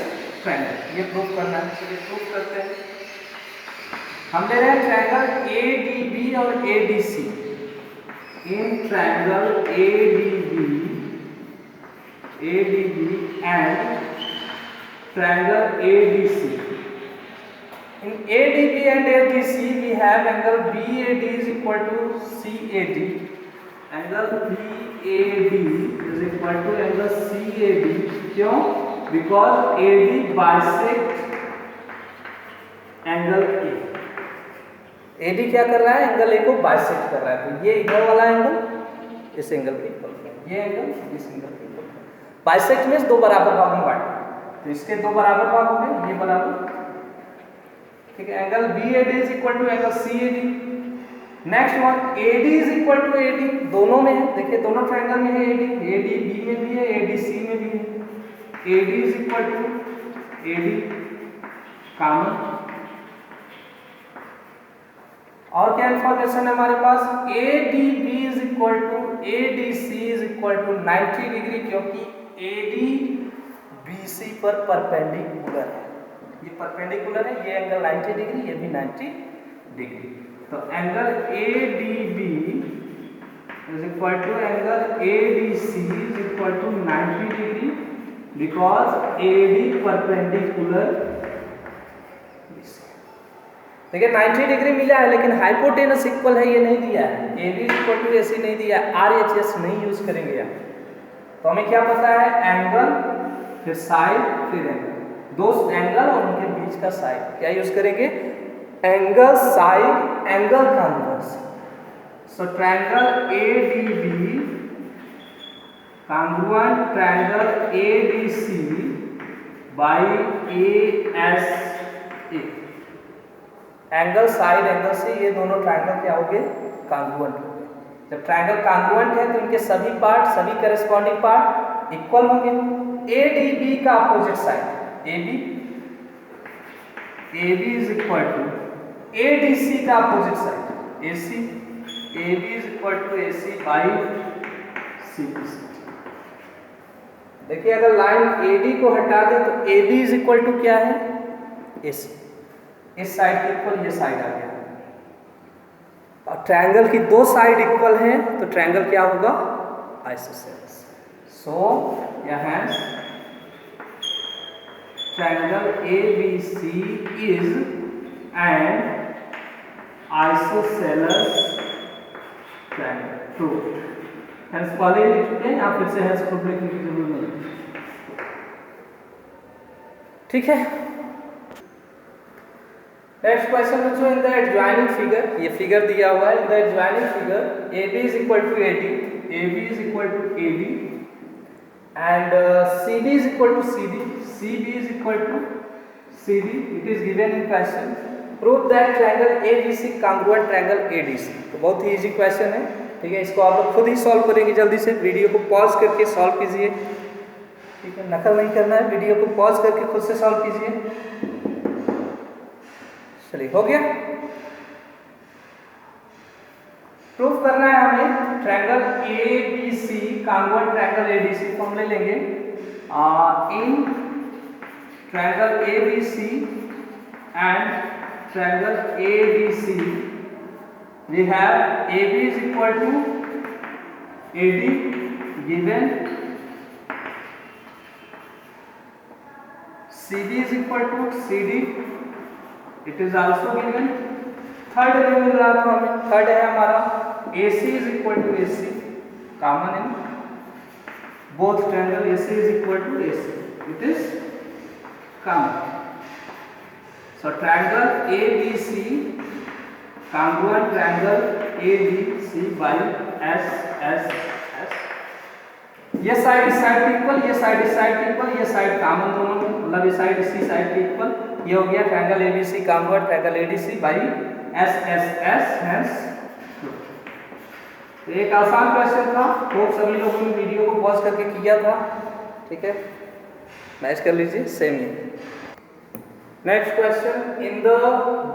S1: triangle. ये प्रूफ करना है, चलिए प्रूफ करते हैं। हम ले रहे हैं ट्रायंगल ADB और ADC। In triangle ADB and triangle ADC. In ADB and ADC we have angle BAD is equal to CAD. Angle BAD is equal to angle CAD. क्यों? Because AD bisect angle A. AD क्या कर रहा है, एंगल ए को बाइसेक्ट कर रहा है, तो ये इधर वाला एंगल इस एंगल के इक्वल है, ये एंगल इस एंगल के इक्वल है। बाइसेक्ट मींस दो बराबर भागों में बांटना, तो इसके दो बराबर भाग हो गए, ये बराबर, ठीक है। Angle B AD is equal to angle C AD. Next one AD is equal to AD, दोनों में है, देखिए दोनों ट्रायंगल में है AD, AD B में भी है, AD C में भी है। AD is equal to AD common. और क्या इंफॉर्मेशन है हमारे पास, ADB is equal to ADC is equal to 90 degree, क्योंकि AD BC पर परपेंडिकुलर है, ये परपेंडिकुलर है, ये एंगल 90 डिग्री, ये भी 90 डिग्री। तो angle ADB is equal to angle ADC is equal to 90 degree, because AD perpendicular. देखिए 90 डिग्री मिला है, लेकिन हाइपोटेनस इक्वल है ये नहीं दिया है, AB इक्वल टू AC नहीं दिया है, RHS नहीं यूज करेंगे यहाँ। तो हमें क्या पता है, एंगल फिर साइड फिर एंगल, दो एंगल और उनके बीच का साइड, क्या यूज करेंगे, angle side angle converse. So triangle ADB congruent triangle ADC by ASA। Angle side angle से ये दोनों ट्रायंगल क्या हो गए, कॉन्ग्रुएंट हो गए। जब ट्रायंगल कॉन्ग्रुएंट है तो इनके सभी पार्ट, सभी करेस्पॉन्डिंग पार्ट इक्वल होंगे। ADB का opposite side AB is equal to ADC का opposite side AC, AB is equal to AC by CBC। देखिए अगर लाइन AD को हटा दे तो AB इज इक्वल टू क्या है, AC, इस साइड के इक्वल ये साइड आ गया। और ट्रायंगल की दो साइड इक्वल हैं तो ट्रायंगल क्या होगा, आइसोसेलेस। सो यहाँ triangle ABC is an isosceles triangle, proved. Hence पहले लिख चुके हैं, आप फिर से हेंस प्रूफ लिखने की जरूरत नहीं, ठीक है। नेक्स्ट क्वेश्चन पूछो, इन द एडजॉइनिंग फिगर, ये फिगर दिया हुआ है, in the adjoining figure AB is equal to AD, AB is equal to AD and CB is equal to CD, CB is equal to CD। It is given in question, prove that triangle ABC congruent triangle ADC। तो बहुत ही इजी क्वेश्चन है, ठीक है। इसको आप लोग खुद ही सॉल्व करेंगे, जल्दी से वीडियो को पॉज करके सॉल्व कीजिए, ठीक है, नकल नहीं करना है, वीडियो को पॉज करके खुद से सॉल्व कीजिए। चलिए हो गया, प्रूफ करना है हमें triangle ABC congruent triangle ADC। तो हम ले लेंगे इन triangle ABC and triangle ADC we have AB is equal to AD given, CB is equal to CD, it is also given। Third नहीं मिल रहा था हमें, थर्ड है हमारा AC is equal to AC, common in both triangle AC is equal to AC, it is common। so triangle ABC congruent triangle ABC by S। ये साइड इस साइड के इक्वल, ये साइड इस साइड के इक्वल, ये साइड कॉमन दोनों में, मतलब ये साइड इसी साइड के इक्वल, ये हो गया triangle ABC congruent triangle ADC by S। Hence तो एक आसान क्वेश्चन था, होप सभी लोगों ने वीडियो को पॉज करके किया था, ठीक है, मैच कर लीजिए सेम ही। Next question, in the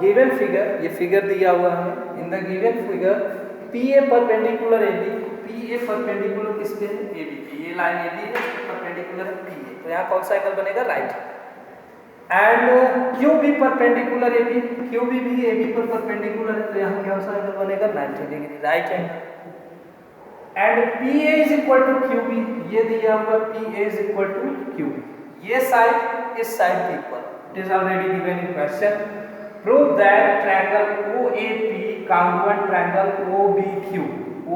S1: given figure, ये फिगर दिया हुआ है, in the given figure PA perpendicular AB, PA perpendicular किस पे है, AB पे, ये लाइन AB है, परपेंडिकुलर है PA, तो यहाँ कौन सा एंगल बनेगा, right. And QB perpendicular AB, QB भी AB पर परपेंडिकुलर है, तो यहाँ कौन सा एंगल बनेगा, 90 डिग्री, राइट है। And PA is equal to QB, ये दिया हुआ PA is equal to QB, ये साइड इस साइड के equal, it is already given in question। prove that triangle OAP congruent triangle OBQ,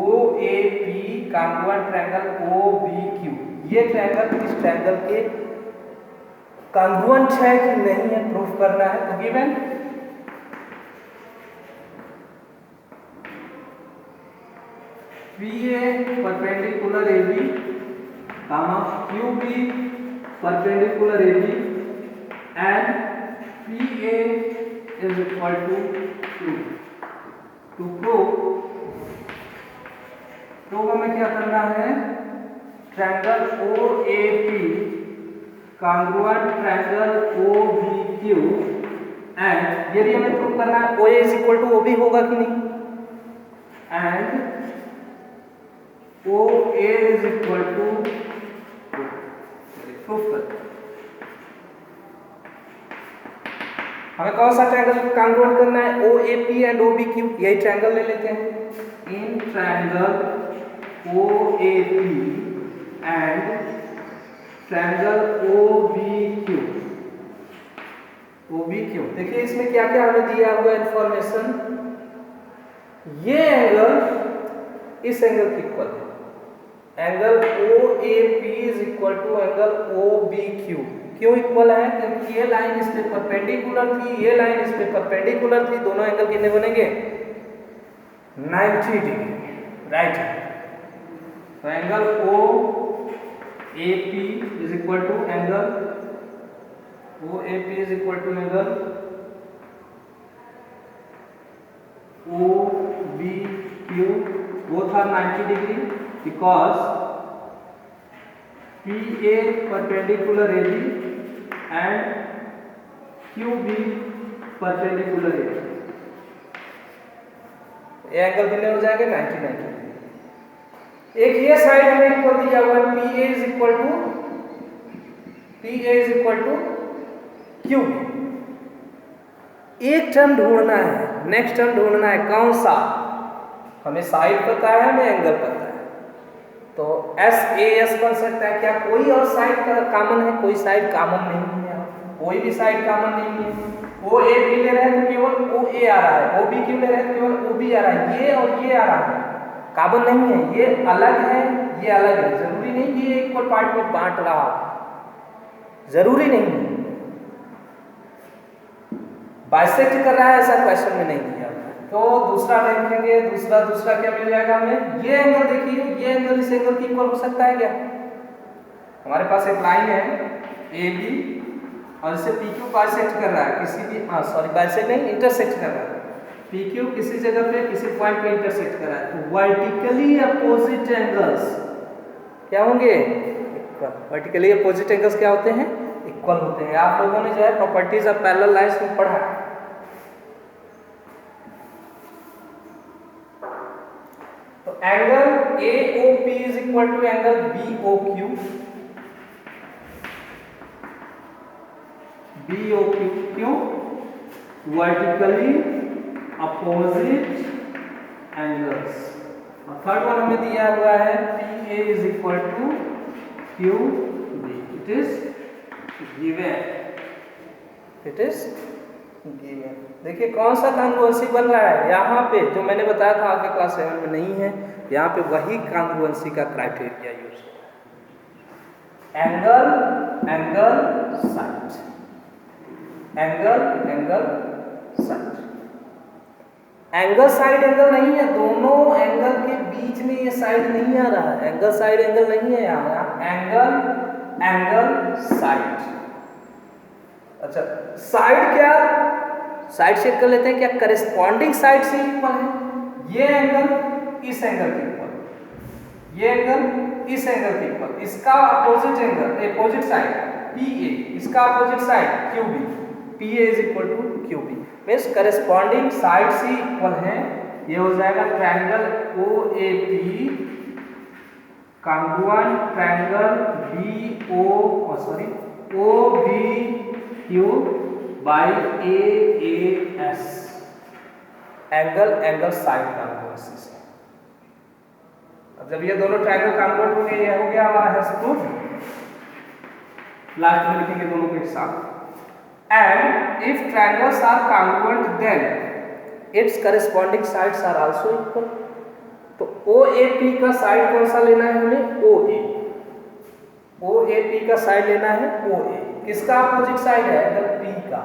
S1: OAP congruent triangle OBQ, ये ट्रायंगल इस ट्रायंगल के कॉन्ग्रुएंट है कि नहीं है प्रूफ करना है। तो given PA perpendicular AB comma QB perpendicular AB and PA is equal to Q। To prove हमें क्या करना है, triangle OAP congruent triangle OBQ and ये भी हमें प्रूव करना है OA is equal to OB होगा कि नहीं, and OA is equal to proof कर। हमें कौन सा ट्रायंगल कॉन्ग्रुएंट करना है, OAP एंड OBQ, यही ट्रायंगल ले लेते हैं। In triangle OAP and triangle OBQ देखिए इसमें क्या क्या हमें दिया हुआ इंफॉर्मेशन, ये एंगल इस एंगल के इक्वल है, angle OAP is equal to angle OBQ। क्यों इक्वल है, क्योंकि ये लाइन इस पे परपेंडिकुलर थी, ये लाइन इस पे परपेंडिकुलर थी, दोनों एंगल कितने बनेंगे 90 डिग्री, राइट। तो angle OAP is equal to angle OBQ, both are 90 degree because PA perpendicular AB and QB perpendicular AB, ये एंगल कितने हो जाएंगे 90। एक ये साइड हमें इक्वल दिया हुआ है PA is equal to QB। एक टर्म ढूंढना है, नेक्स्ट टर्म ढूंढना है, कौन सा, हमें साइड पता है, हमें एंगल पता है, तो SAS बन सकता है। क्या कोई और साइड का कॉमन है, कोई साइड कॉमन नहीं है, कोई भी साइड कॉमन नहीं है। OAP ले रहे हैं तो केवल OA आ रहा है, OBQ ले रहे हैं तो केवल OB आ रहा है, ये और ये आ रहा है, कॉमन नहीं है, ये अलग है, ये अलग है, जरूरी नहीं कि ये इक्वल पार्ट में बांट रहा, जरूरी नहीं है, बाइसेक्ट कर रहा है ऐसा क्वेश्चन में नहीं दिया। तो दूसरा देखेंगे, दूसरा क्या मिल जाएगा हमें, ये एंगल देखिए, ये एंगल इस एंगल की इक्वल हो सकता है क्या, हमारे पास एक लाइन है AB और इसे PQ बाइसेक्ट कर रहा है, किसी भी बाइसेक्ट नहीं, इंटरसेक्ट कर रहा है, PQ किसी जगह पे किसी पॉइंट पे इंटरसेक्ट कर रहा है, तो वर्टिकली अपोजिट एंगल्स क्या होंगे, वर्टिकली अपोजिट एंगल्स क्या होते हैं, इक्वल होते हैं। आप लोगों ने जो है प्रॉपर्टीज ऑफ पैरेलल लाइंस में पढ़ा है। तो angle AOP is equal to angle BOQ, क्यों, वर्टिकली अपोजिट एंगल्स। और थर्ड वन हमें दिया हुआ है PA is equal to QB, it is given. देखिए कौन सा कॉन्ग्रुएंसी बन रहा है यहाँ पे, जो मैंने बताया था आपके क्लास 7 में नहीं है, यहाँ पे वही कॉन्ग्रुएंसी का क्राइटेरिया यूज है, angle side, angle side angle नहीं है, दोनों एंगल के बीच में ये साइड नहीं आ रहा है, एंगल साइड एंगल नहीं है यहाँ, एंगल साइड। अच्छा साइड क्या, साइड चेक कर लेते हैं, क्या करेस्पॉन्डिंग साइड से इक्वल है, ये एंगल इस एंगल के इक्वल, ये एंगल इस एंगल के इक्वल, इसका opposite angle opposite side PA, इसका opposite side QB, PA is equal to QB, means corresponding side से इक्वल है। ये हो जाएगा triangle OAP congruent triangle OBQ by AAS, angle side congruency से। अब जब ये दोनों ट्रायंगल कॉन्ग्रुएंट हो गए, ये हो गया हमारा हैज प्रूफ, लास्ट में लिखेंगे दोनों को एक साथ। And if triangles are congruent then its corresponding sides are also equal. तो OAP का साइड कौन सा लेना है हमें, OA, OAP का साइड लेना है OA, किसका अपोजिट साइड है? एंगल P का,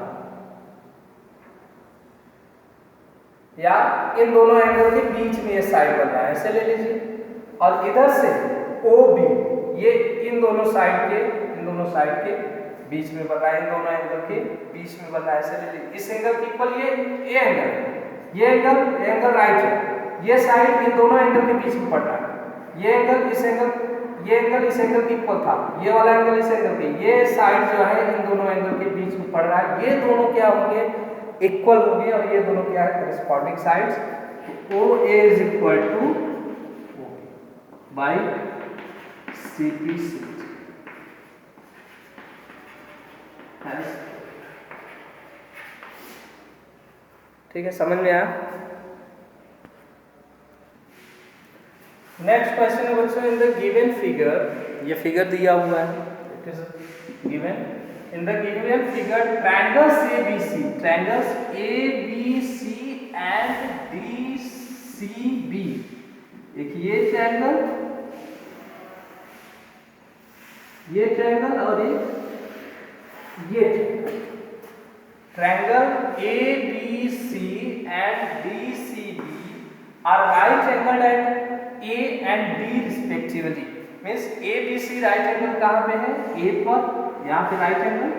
S1: या इन दोनों एंगल के बीच में ये साइड बन रहा है, ऐसे ले लीजिए। और इधर से OB ये इन दोनों साइड के बीच में बन रहा है, इन दोनों एंगल के बीच में बन रहा है, ऐसे ले लीजिए। इस एंगल की इक्वल ये एंगल, ये एंगल राइट है, ये साइड इन दोनों एंगल के बीच में पड़ रहा है। ये एंगल इस एंगल की इक्वल था, ये वाला एंगल इस एंगल के, ये साइड जो है इन दोनों एंगल के बीच में पड़ रहा है। ये दोनों क्या होंगे? इक्वल होंगे, और ये दोनों क्या है? Corresponding sides. OA is equal two by CP6। ठीक है, समझ में आया? नेक्स्ट क्वेश्चन है बच्चों, इन द गिवन फिगर, ये फिगर दिया हुआ है, it is given in the given figure triangles ABC and DCB। एक ये ट्रायंगल और ये triangle ABC and DCB are right angled at A and D respectively। Means ABC right angle कहाँ पे है? A पर, यहाँ पे right angle,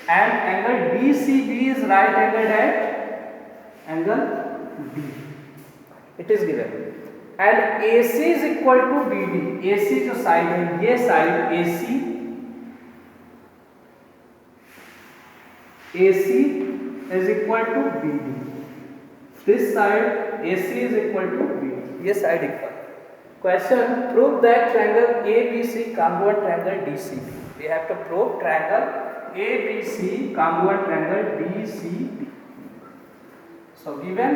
S1: and angle DCB is right angled at angle D। It is given. And AC is equal to BD। AC जो साइड है, ये side AC is equal to BD। This side AC is equal to BD, ये side equal. Question, prove that triangle ABC congruent triangle DCB। We have to prove triangle ABC congruent triangle DCB। So given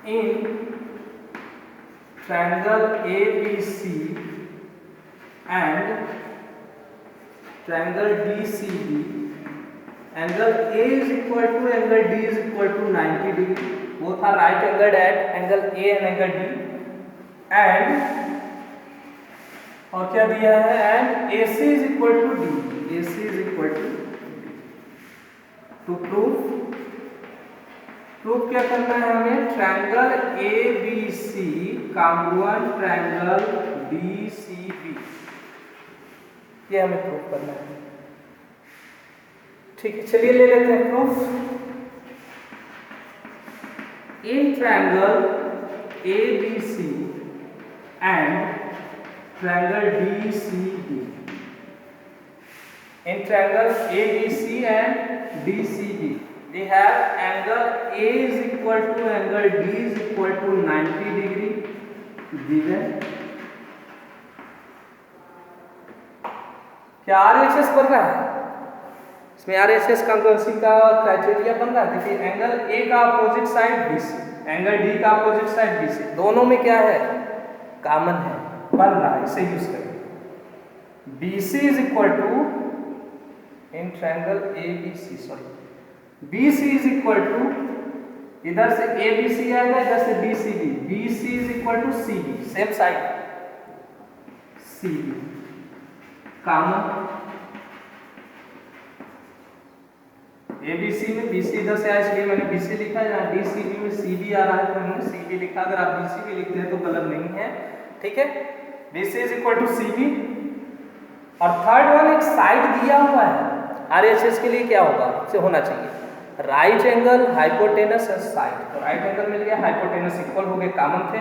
S1: in triangle ABC and triangle DCB, angle A is equal to angle D is equal to 90 degree। Both are right angled at angle A and angle D। and और क्या दिया है? and AC is equal to D। AC is equal to D। To prove क्या करना है हमें? Triangle ABC congruent triangle DCB, ये हमें प्रूफ करना है। ठीक है, चलिए ले लेते हैं proof. In triangle ABC and triangle DCB, in triangle ABC and DCB we have angle A is equal to angle D is equal to 90 degree given। क्या RHS बन रहा है? इसमें RHS कॉन्ग्रुएंसी का क्राइटेरिया बन रहा है। देखिए, एंगल A का opposite side BC, angle D का अपोजिट साइड BC, दोनों में क्या है? कॉमन है, बन रहा है, इसे यूज करें। BC is equal to, in triangle ABC, sorry, BC is equal to, इधर से ABC आएगा, इधर से DCB, BC is equal to CB, same side CB, common. ABC में BC इधर से आया, इसलिए मैंने BC लिखा है। यहाँ DCB में CB आ रहा है तो हमने CB लिखा। अगर आप BC भी लिखते हैं तो गलत नहीं है, ठीक है। BC is equal to CB। और थर्ड वन, एक साइड दिया हुआ है, RHS के लिए क्या होगा? इसे होना चाहिए राइट एंगल, हाइपोटेनस और साइड। तो राइट एंगल मिल गया, हाइपोटेनस इक्वल हो गए, कॉमन थे।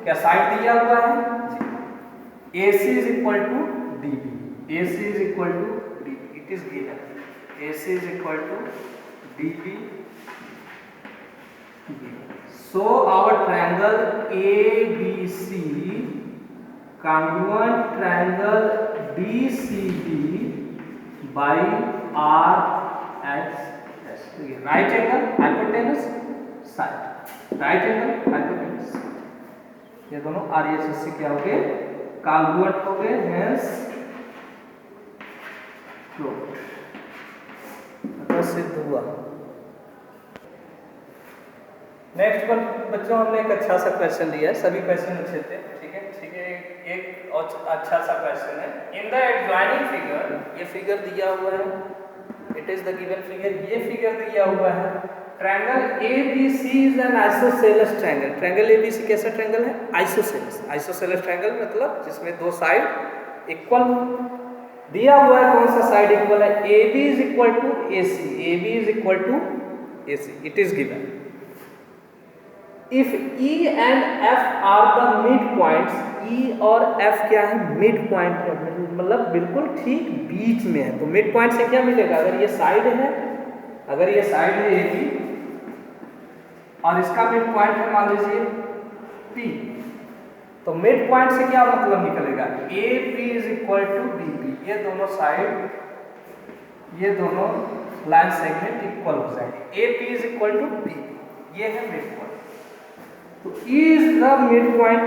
S1: क्या साइड दिया हुआ है? AC is equal to DB, AC is equal to DB, it is given. AC is equal to DB। So our triangle ABC congruent triangle DCB by RHS। Right angle, hypotenuse, side, right angle, hypotenuse, ये दोनों RHS से क्या हो गए? कॉन्ग्रुएंट हो गए, हेंस प्रूव्ड, सिद्ध हुआ। नेक्स्ट बच्चों हमने एक अच्छा सा क्वेश्चन लिया है, सभी क्वेश्चन अच्छे थे, ठीक है। एक और अच्छा सा क्वेश्चन है। इन द एडजॉइनिंग फिगर, ये फिगर दिया हुआ है, it is the given figure, ये फिगर दिया हुआ है। Triangle ABC is an isosceles triangle. Triangle ABC कैसा ट्रायंगल है? आइसोसेलेस। आइसोसेलेस ट्रायंगल मतलब जिसमें दो साइड इक्वल दिया हुआ है। कौन सा साइड इक्वल है? AB is equal to AC, AB is equal to AC, it is given. If E and F are the mid points, E और F क्या है? मिड पॉइंट है, मतलब बिल्कुल ठीक बीच में है। तो मिड पॉइंट से क्या मिलेगा? अगर ये साइड है, अगर ये साइड है AB और इसका मिड पॉइंट है मान लीजिए P, तो मिड पॉइंट से क्या मतलब निकलेगा? AP is equal to BP। ये दोनों साइड, ये दोनों लाइन सेगमेंट इक्वल हो जाएंगे। AP is equal to BP, ये है मिड पॉइंट। तो E is the midpoint,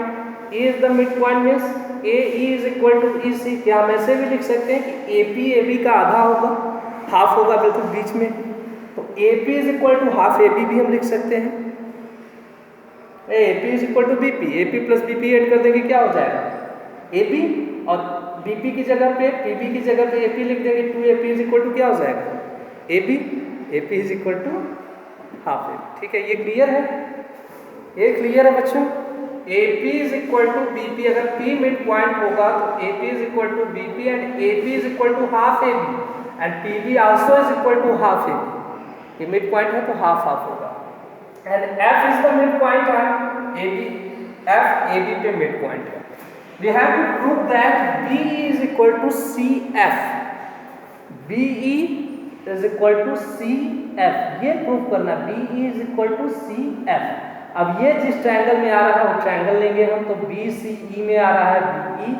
S1: E is the midpoint means AE is equal to EC। क्या हम ऐसे भी लिख सकते हैं कि AP AB का आधा होगा, हाफ होगा बिल्कुल बीच में, तो AP is equal to half AB भी हम लिख सकते हैं। AP is equal to BP, AP plus BP add कर देंगे, क्या हो जाएगा? AB, और BP की जगह पे PB की जगह पे AP लिख देंगे, 2AP is equal to क्या हो जाएगा? AB, AP is equal to half AB। ठीक है, ये क्लियर है? ये क्लियर है बच्चों? AP is equal to BP, अगर P मिड पॉइंट होगा तो AP is equal to BP and AP is equal to half AB and PB also is equal to half AB। ये मिड पॉइंट है तो हाफ हाफ होगा। And F is the mid point है, AB, F AB पे मिड पॉइंट है। We have to prove that BE is equal to CF, BE is equal to CF, ये प्रूव करना, BE is equal to CF। अब ये जिस ट्रायंगल में आ रहा है वो ट्रायंगल लेंगे हम, तो BCE में आ रहा है BE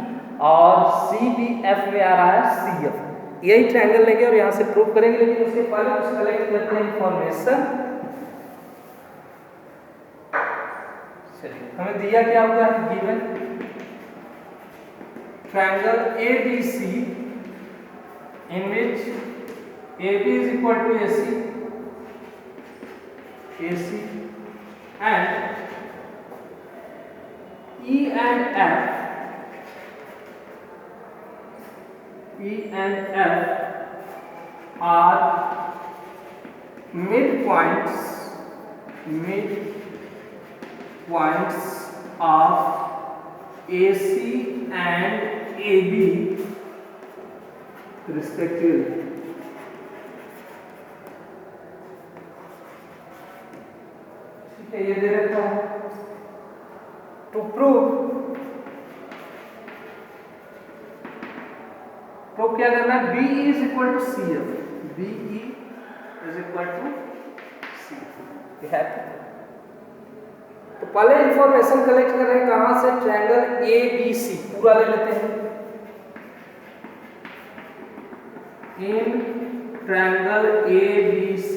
S1: और CBF में आ रहा है CF। यही ट्रायंगल लेंगे और यहाँ से प्रूव करेंगे, लेकिन उसके पहले कुछ कलेक्ट करते हैं इंफॉर्मेशन। चलिए, हमें दिया क्या हुआ है? Given triangle ABC in which AB is equal to AC, AC and E and F, E and F are midpoints of AC and AB respectively। ये दे रखा है। टू प्रूव क्या करना है? BE is equal to CF, BE is equal to CF। तो पहले इंफॉर्मेशन कलेक्ट कर रहे हैं कहां से? ट्रायंगल ABC पूरा ले लेते हैं। इन triangle ABC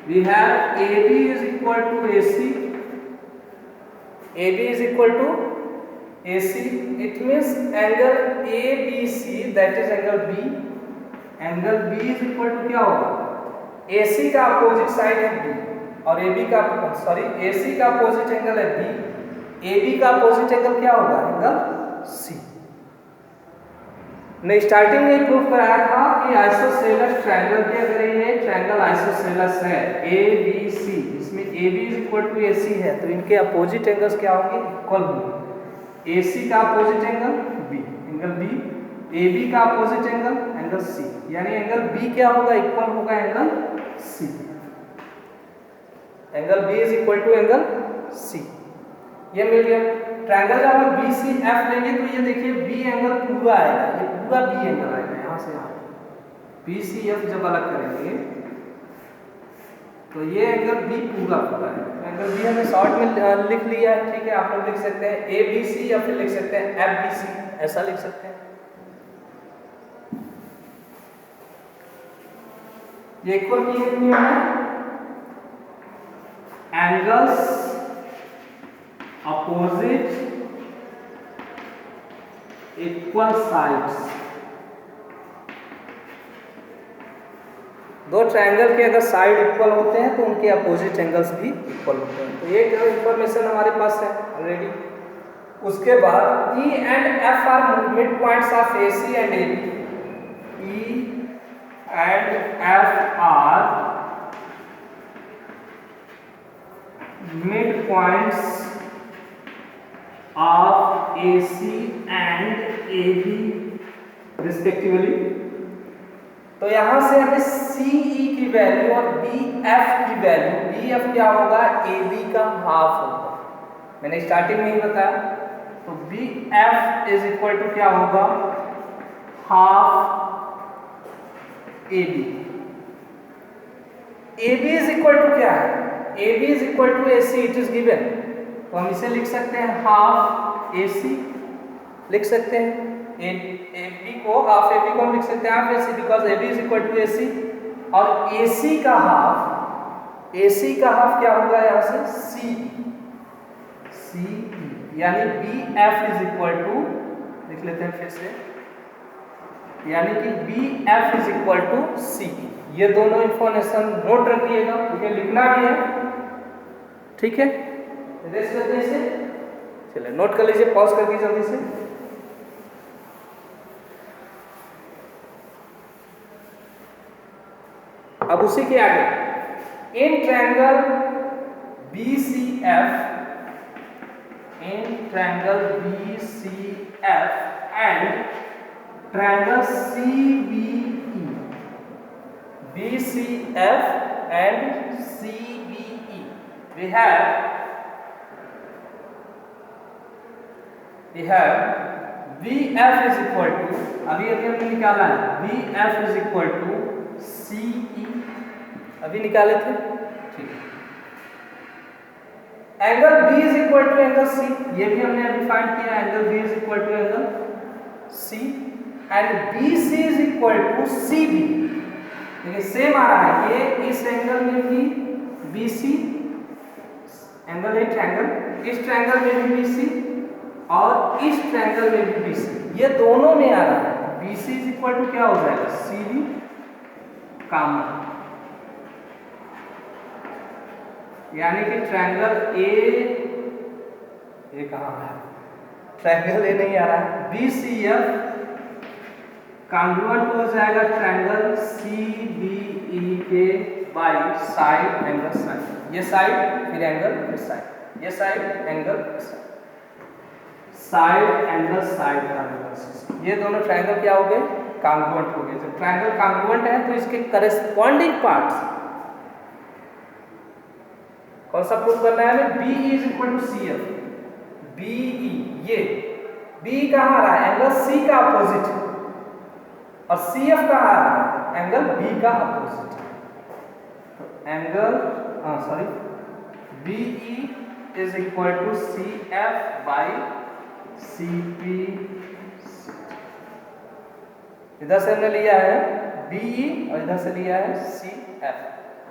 S1: we have AB is equal to AC, AB is equal to AC, it means angle ABC, that is angle B, angle B is equal to क्या होगा? AC का अपोजिट साइड है B और AB का, सॉरी, AC का अपोजिट एंगल है B, AB का अपोजिट एंगल क्या होगा? Angle C। ने स्टार्टिंग में प्रूफ कराया था कि आइसोसेलेस ट्रायंगल के, अगर ये ट्रायंगल आइसोसेलेस है ABC, इसमें AB is equal to AC है, तो इनके अपोजिट एंगल्स क्या होंगे? इक्वल होंगे। AC का opposite angle B, angle B, AB का अपोजिट एंगल एंगल C, यानी एंगल B क्या होगा? इक्वल होगा angle C। Angle B is equal to angle C, ये मिल गया। ट्रायंगल जब हम BCF लेंगे तो ये देखिए B एंगल पूरा आएगा, ये पूरा B एंगल आएगा यहाँ से यहाँ। BCF जब अलग करेंगे तो ये एंगल B पूरा पूरा है। एंगल B हमने शॉर्ट में लिख लिया है, ठीक है। आप लोग लिख सकते हैं ABC या फिर लिख सकते हैं FBC, ऐसा लिख सकते हैं। ये इक्वल की नियम है, एंगल्स opposite equal sides दो ट्रायंगल के अगर साइड इक्वल होते हैं तो उनके अपोजिट एंगल्स भी इक्वल होते हैं। तो ये इंफॉर्मेशन हमारे पास है ऑलरेडी। उसके बाद E and F are mid points of A C and A B. E and F are mid points of A C and A B respectively. तो यहां से हमें सी ई की वैल्यू और बी एफ की वैल्यू, बी एफ क्या होगा, ए बी का हाफ होगा, मैंने स्टार्टिंग में ही बताया। तो B F is equal to क्या होगा, half A B. A B is equal to क्या है, A B is equal to A C, it is given. तो हम इसे लिख सकते हैं हाफ ए सी, लिख सकते हैं ए बी को, हाफ ए बी को हम लिख सकते हैं half A C, because A B is equal to A C. और ए सी का हाफ, ए सी का हाफ क्या होगा यहाँ से, सी सी, यानी B F is equal to, लिख लेते हैं फिर से, यानी कि B F is equal to C. ये दोनों इंफॉर्मेशन नोट रखिएगा, क्योंकि लिखना भी है, ठीक है। रेस्ट करते हैं इसे, चलिए नोट कर लीजिए, पॉज करके जल्दी से। अब उसी के आगे in triangle B C F, in triangle B C F and triangle C B E, B C F and C B E, we have VF is equal to, अभी हमने निकाला है, VF is equal to CE, अभी निकाले थे, ठीक है। Angle B is equal to angle C, ये भी हमने अभी फाइंड किया, angle B is equal to angle C, and BC is equal to CB। देखिए सेम आ रहा है, ये इस एंगल में भी BC, एंगल है ट्रायंगल, इस ट्रायंगल में भी BC और इस ट्रायंगल में भी BC, ये दोनों में आ रहा है। BC इज इक्वल टू क्या हो जाएगा, CD कॉमन, यानी कि ट्रायंगल ए कहाँ है, ट्रायंगल ए नहीं आ रहा है, BCF कॉन्ग्रुएंट हो जाएगा ट्रायंगल CBE के बाय साइड एंगल साइड, ये साइड फिर एंगल फिर साइड, ये side angle side angle side triangle, ये दोनों ट्रायंगल क्या हो गए, कॉन्ग्रुएंट हो गए। जब ट्रायंगल कॉन्ग्रुएंट है तो इसके करेस्पॉन्डिंग पार्ट्स कौन सा प्रूव करना है हमें, BE is equal to CF, BE, ये BE कहाँ आ रहा है, एंगल C का अपोजिट, और CF कहाँ आ रहा है, एंगल B का opposite. Angle sorry BE is equal to CF by CP, इधर से हमने लिया है BE और इधर से लिया है CF,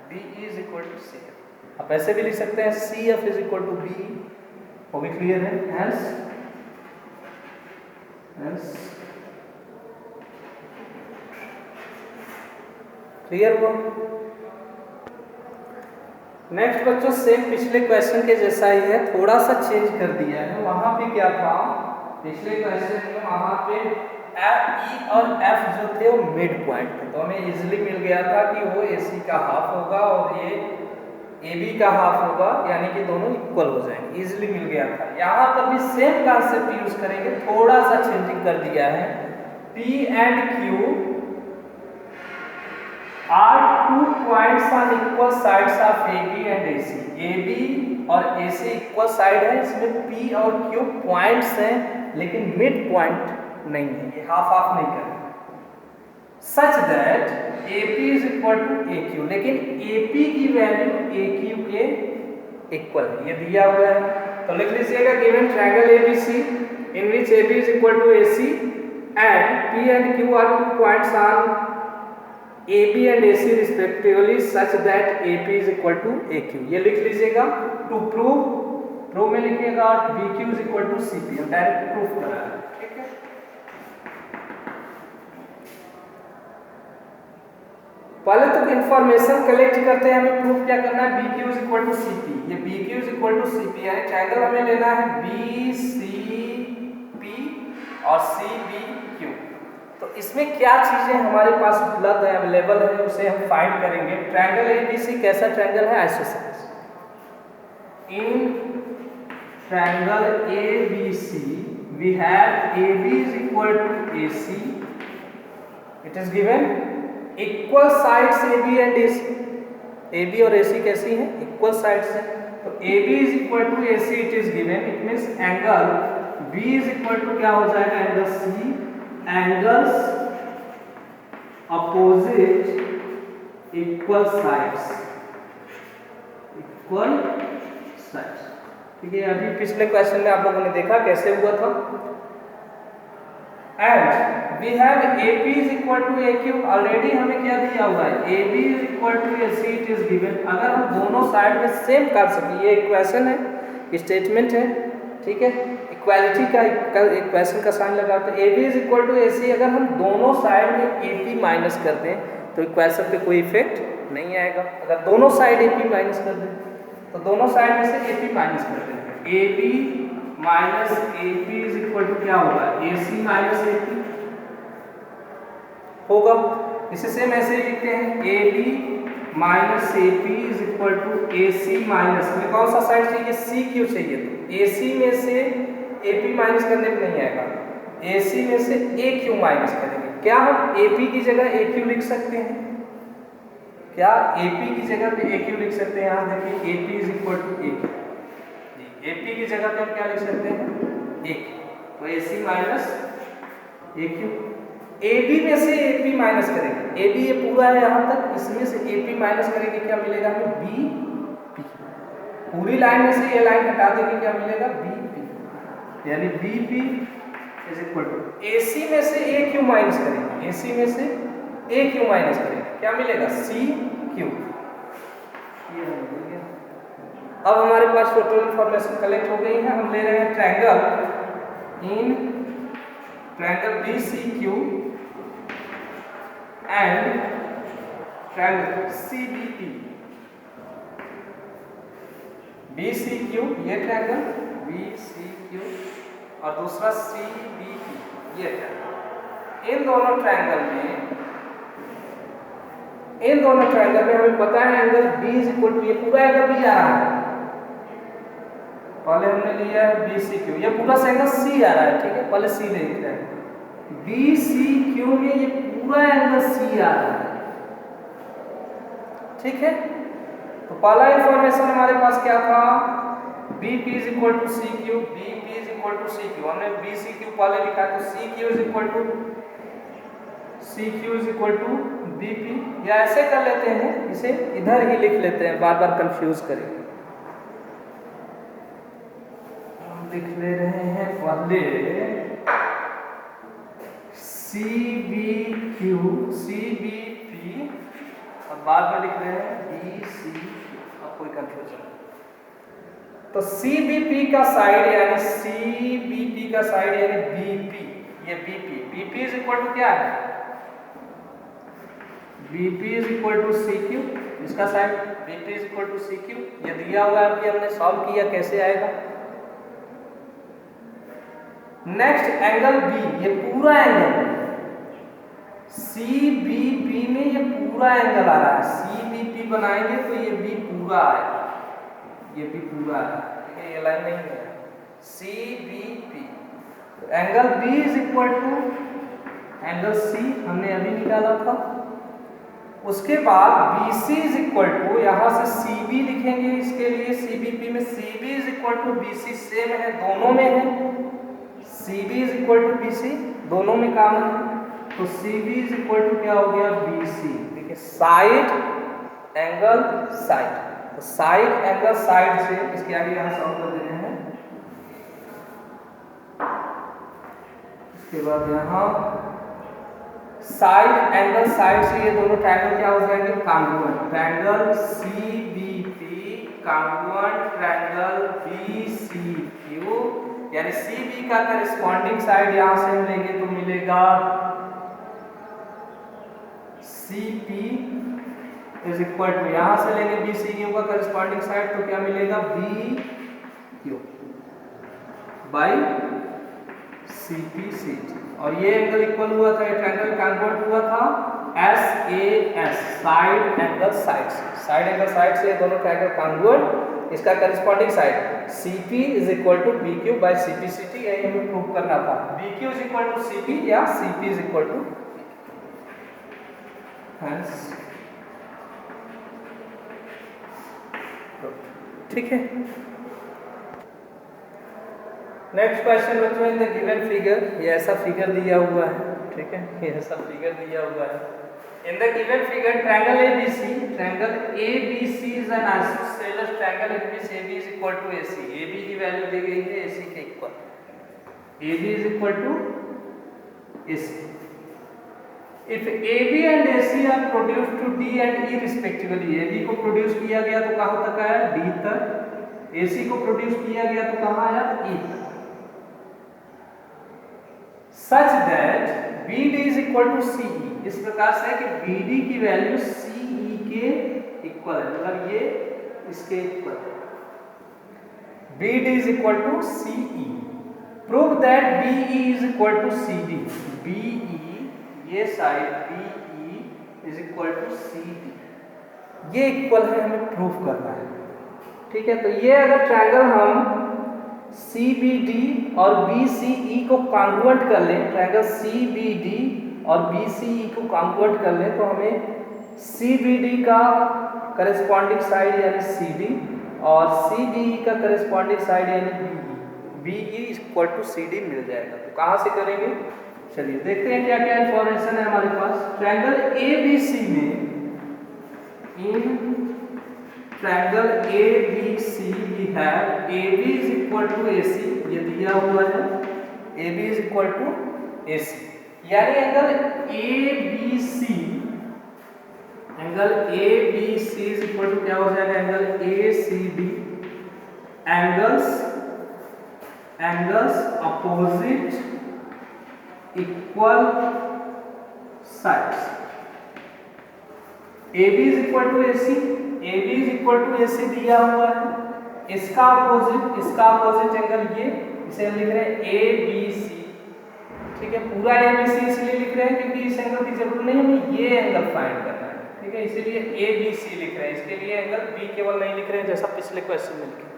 S1: BE is equal to CF। आप ऐसे भी लिख सकते हैं CF is equal to BE, वो भी क्लियर है, hence क्लियर हुआ। नेक्स्ट बच्चों सेम पिछले क्वेश्चन के जैसा ही है, थोड़ा सा चेंज कर दिया है। वहां पे क्या था, पिछले क्वेश्चन में वहां पे E और F जो थे वो मिड पॉइंट थे, तो हमें इजीली मिल गया था कि वो AC का हाफ होगा और ये AB का हाफ होगा, यानी कि दोनों इक्वल हो जाएंगे, इजीली मिल गया था। यहाँ पर भी सेम कॉन्सेप्ट यूज करेंगे, थोड़ा सा चेंजिंग कर दिया है। P and Q are two points on equal sides of AB and AC, AB और AC इक्वल साइड है, इसमें P और Q पॉइंट्स हैं, लेकिन मिड पॉइंट नहीं है, ये हाफ हाफ नहीं कर रहा। Such that AP is equal to AQ, लेकिन AP की वैल्यू AQ के इक्वल है, ये दिया हुआ है। तो लिख लीजिएगा given triangle ABC in which AB is equal to AC and P and Q are two points on AB and AC respectively such that AP is equal to AQ, ये लिख लीजिएगा। टू प्रूव में लिखिएगा BQ is equal to CP, हम डायरेक्ट प्रूफ कर रहे हैं, ठीक है। पहले तो इंफॉर्मेशन कलेक्ट करते हैं, हमें प्रूफ क्या करना है, B Q is equal to C P. ये B Q is equal to C P यानी ट्रायंगल हमें लेना है बी सी पी और सी बी क्यू। तो इसमें क्या चीजें हमारे पास उपलब्ध है, अवेलेबल है, उसे हम फाइंड करेंगे। ट्रायंगल ए बी सी कैसा ट्रायंगल है, isosceles. In triangle A B C we have A B is equal to A C, it is given equal sides A B and A C. A B और ए सी कैसी हैं, इक्वल साइड्स हैं। तो A B is equal to A C it is given, it means angle B is equal to क्या हो जाएगा, angle C, angles opposite equal sides, equal sides. ठीक है, अभी पिछले क्वेश्चन में आप लोगों ने देखा कैसे हुआ था। And we have A P is equal to A Q, already हमें क्या दिया हुआ है, A B is equal to A C it is given. अगर हम दोनों साइड में सेम कर सकें, ये इक्वेशन है, स्टेटमेंट है, ठीक है, इक्वालिटी का इक्वेशन का साइन लगाते हैं। A B is equal to A C, अगर हम दोनों साइड में ए पी माइनस कर दें तो इक्वेशन पे कोई इफेक्ट नहीं आएगा। अगर दोनों साइड ए पी माइनस कर दें तो दोनों साइड में से ए पी माइनस कर देंगे, A B minus A P is equal to क्या होगा, ए सी माइनस ए पी होगा। इसे सेम ऐसे ही लिखते हैं, A B minus A P is equal to A C minus, हमें कौन सा साइड चाहिए, सी क्यू चाहिए। तो ए सी में से ए पी माइनस करने पर नहीं आएगा, ए सी में से ए क्यू माइनस करेंगे। क्या हम ए पी की जगह ए क्यू लिख सकते हैं, क्या ए पी की जगह पे ए क्यू लिख सकते हैं, यहाँ देखिए A P is equal to A Q, A P की जगह पे हम क्या लिख सकते हैं, ए क्यू। तो A C minus A Q, A B में से ए पी माइनस करेंगे, ए बी ये पूरा है यहाँ तक, इसमें से ए पी माइनस करेंगे, क्या मिलेगा हमें, बी पी। पूरी लाइन में से ये लाइन हटा देंगे, क्या मिलेगा, बी पी, यानी B P is equal to A C में से ए क्यू माइनस करेंगे, ए सी में से ए क्यू माइनस करेंगे, क्या मिलेगा, सी क्यू। अब हमारे पास टोटल इंफॉर्मेशन कलेक्ट हो गई है। हम ले रहे हैं triangle in triangle B C Q and triangle C B P. B C Q ये ट्रायंगल बी सी क्यू और दूसरा सी बी पी ये ट्रायंगल। इन दोनों ट्रायंगल में हमें पता है angle B is equal to, ये पूरा एंगल बी आ रहा है, पहले हमने लिया है बी सी क्यू, ये पूरा एंगल सी आ रहा है, ठीक है, पहले सी देखते हैं। बी सी क्यू में ये पूरा एंगल सी आ रहा है, ठीक है। तो पहला इंफॉर्मेशन हमारे पास क्या था, B P is equal to C Q, B P is equal to C Q, हमने बी सी क्यू पहले लिखा, तो C Q is equal to C Q is equal to B P, या ऐसे कर लेते हैं, इसे इधर ही लिख लेते हैं, बार बार कंफ्यूज करेंगे। हम लिख ले रहे हैं पहले C B Q C B P और बाद में लिख रहे हैं बी सी क्यू, अब कोई कंफ्यूजन। तो सी बी पी का साइड यानी सी बी पी का साइड यानी बी पी, ये B P, B P is equal to क्या है, B P is equal to C Q, इसका side B P is equal to C Q, ये दिया हुआ है, अभी हमने सॉल्व किया, कैसे आएगा। नेक्स्ट एंगल बी, ये पूरा एंगल सी बी पी में ये पूरा एंगल आ रहा है, सी बी पी बनाएंगे तो ये बी पूरा आएगा, ये बी पूरा है, ठीक है, ये लाइन नहीं है, C B P. Angle B is equal to angle C हमने अभी निकाला था। उसके बाद B C is equal to, यहाँ से सी बी लिखेंगे, इसके लिए सी बी पी में C B is equal to B C, same है, दोनों में है, C B is equal to B C, दोनों में कॉमन है, तो C B is equal to क्या हो गया, बी सी, ठीक है, साइड एंगल साइड, तो साइड एंगल साइड से इसके आगे यहाँ सॉल्व कर देते हैं। इसके बाद यहाँ साइड एंगल साइड से ये दोनों ट्रायंगल क्या हो जाएंगे, congruent, triangle C B P congruent triangle B C Q, यानी सी बी का करेस्पॉन्डिंग साइड यहां से हम लेंगे तो मिलेगा C P is equal to, यहाँ से लेंगे बी सी क्यू का करस्पॉन्डिंग साइड, तो क्या मिलेगा B Q by C P C T, और ये एंगल इक्वल हुआ था, ये ट्रायंगल कॉन्वर्ट हुआ था S A S, side angle side से, साइड एंगल साइड से दोनों ट्रायंगल कॉन्वर्ट, इसका corresponding side C P is equal to B Q by C P C T, यही हमें प्रूव करना था, B Q is equal to C P या C P is equal to, ठीक है। नेक्स्ट क्वेश्चन बच्चों, इन द गिवन फिगर, ये ऐसा फिगर दिया हुआ है, ठीक है, ये ऐसा फिगर दिया हुआ है, in the given figure triangle ABC is an isosceles triangle in which AB is equal to AC, AB की वैल्यू दी गई है AC के equal, AB is equal to AC, if AB and AC are produced to D and E respectively, AB को प्रोड्यूस किया गया तो कहां तक आया, D तक, AC को प्रोड्यूस किया गया तो कहां आया, E तक, such that BD is equal to CE, इस प्रकार से कि BD की वैल्यू CE के इक्वल है, मतलब ये इसके इक्वल है, BD is equal to CE, prove that BE is equal to CD, BE ये side BE is equal to CD, ये इक्वल है, हमें प्रूफ करना है, ठीक है। तो ये अगर ट्रायंगल हम CBD और BCE को कॉन्वर्ट कर लें, ट्रायंगल CBD और BCE को कॉन्वर्ट कर लें, तो हमें CBD का करस्पॉन्डिंग साइड यानी CD और CBE का करस्पॉन्डिंग साइड यानी BE इक्वल टू CD मिल जाएगा। तो कहाँ से करेंगे, चलिए देखते हैं क्या क्या इंफॉर्मेशन है हमारे पास। ट्रायंगल ABC में, in triangle ABC we have AB is equal to AC, ये दिया हुआ है, AB is equal to AC, यानी angle ABC, angle ABC is equal to क्या हो जाएगा, angle ACB, angles opposite equal sides, AB is equal to AC, AB is equal to AC दिया हुआ है, इसका अपोजिट एंगल ये, इसे हम लिख रहे हैं ABC, ठीक है, पूरा ABC इसलिए लिख रहे हैं क्योंकि इस एंगल की जरूरत नहीं, हमें ये एंगल फाइंड करना है, ठीक है, इसीलिए ABC लिख रहे हैं, इसके लिए एंगल B केवल नहीं लिख रहे हैं जैसा पिछले क्वेश्चन में लिखे।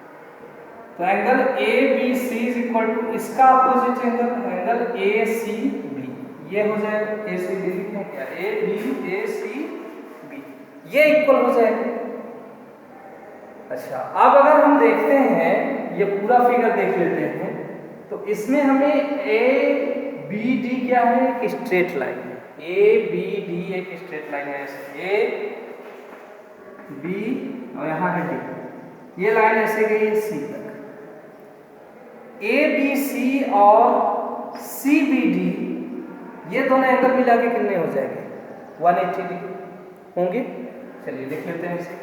S1: तो angle ABC is equal to, इसका अपोजिट एंगल ACB, ये हो जाएगा ACB, लिखें क्या, ACB, ये इक्वल हो जाएगा। अच्छा, अब अगर हम देखते हैं, ये पूरा फिगर देख लेते हैं, तो इसमें हमें ABD क्या है, एक स्ट्रेट लाइन है, ABD एक स्ट्रेट लाइन है, ऐसे AB और यहाँ है D, ये लाइन ऐसे गई है C तक। ABC और CBD ये दोनों एंगल मिला के कितने हो जाएंगे, 180 डिग्री होंगे। चलिए लिख लेते हैं इसे,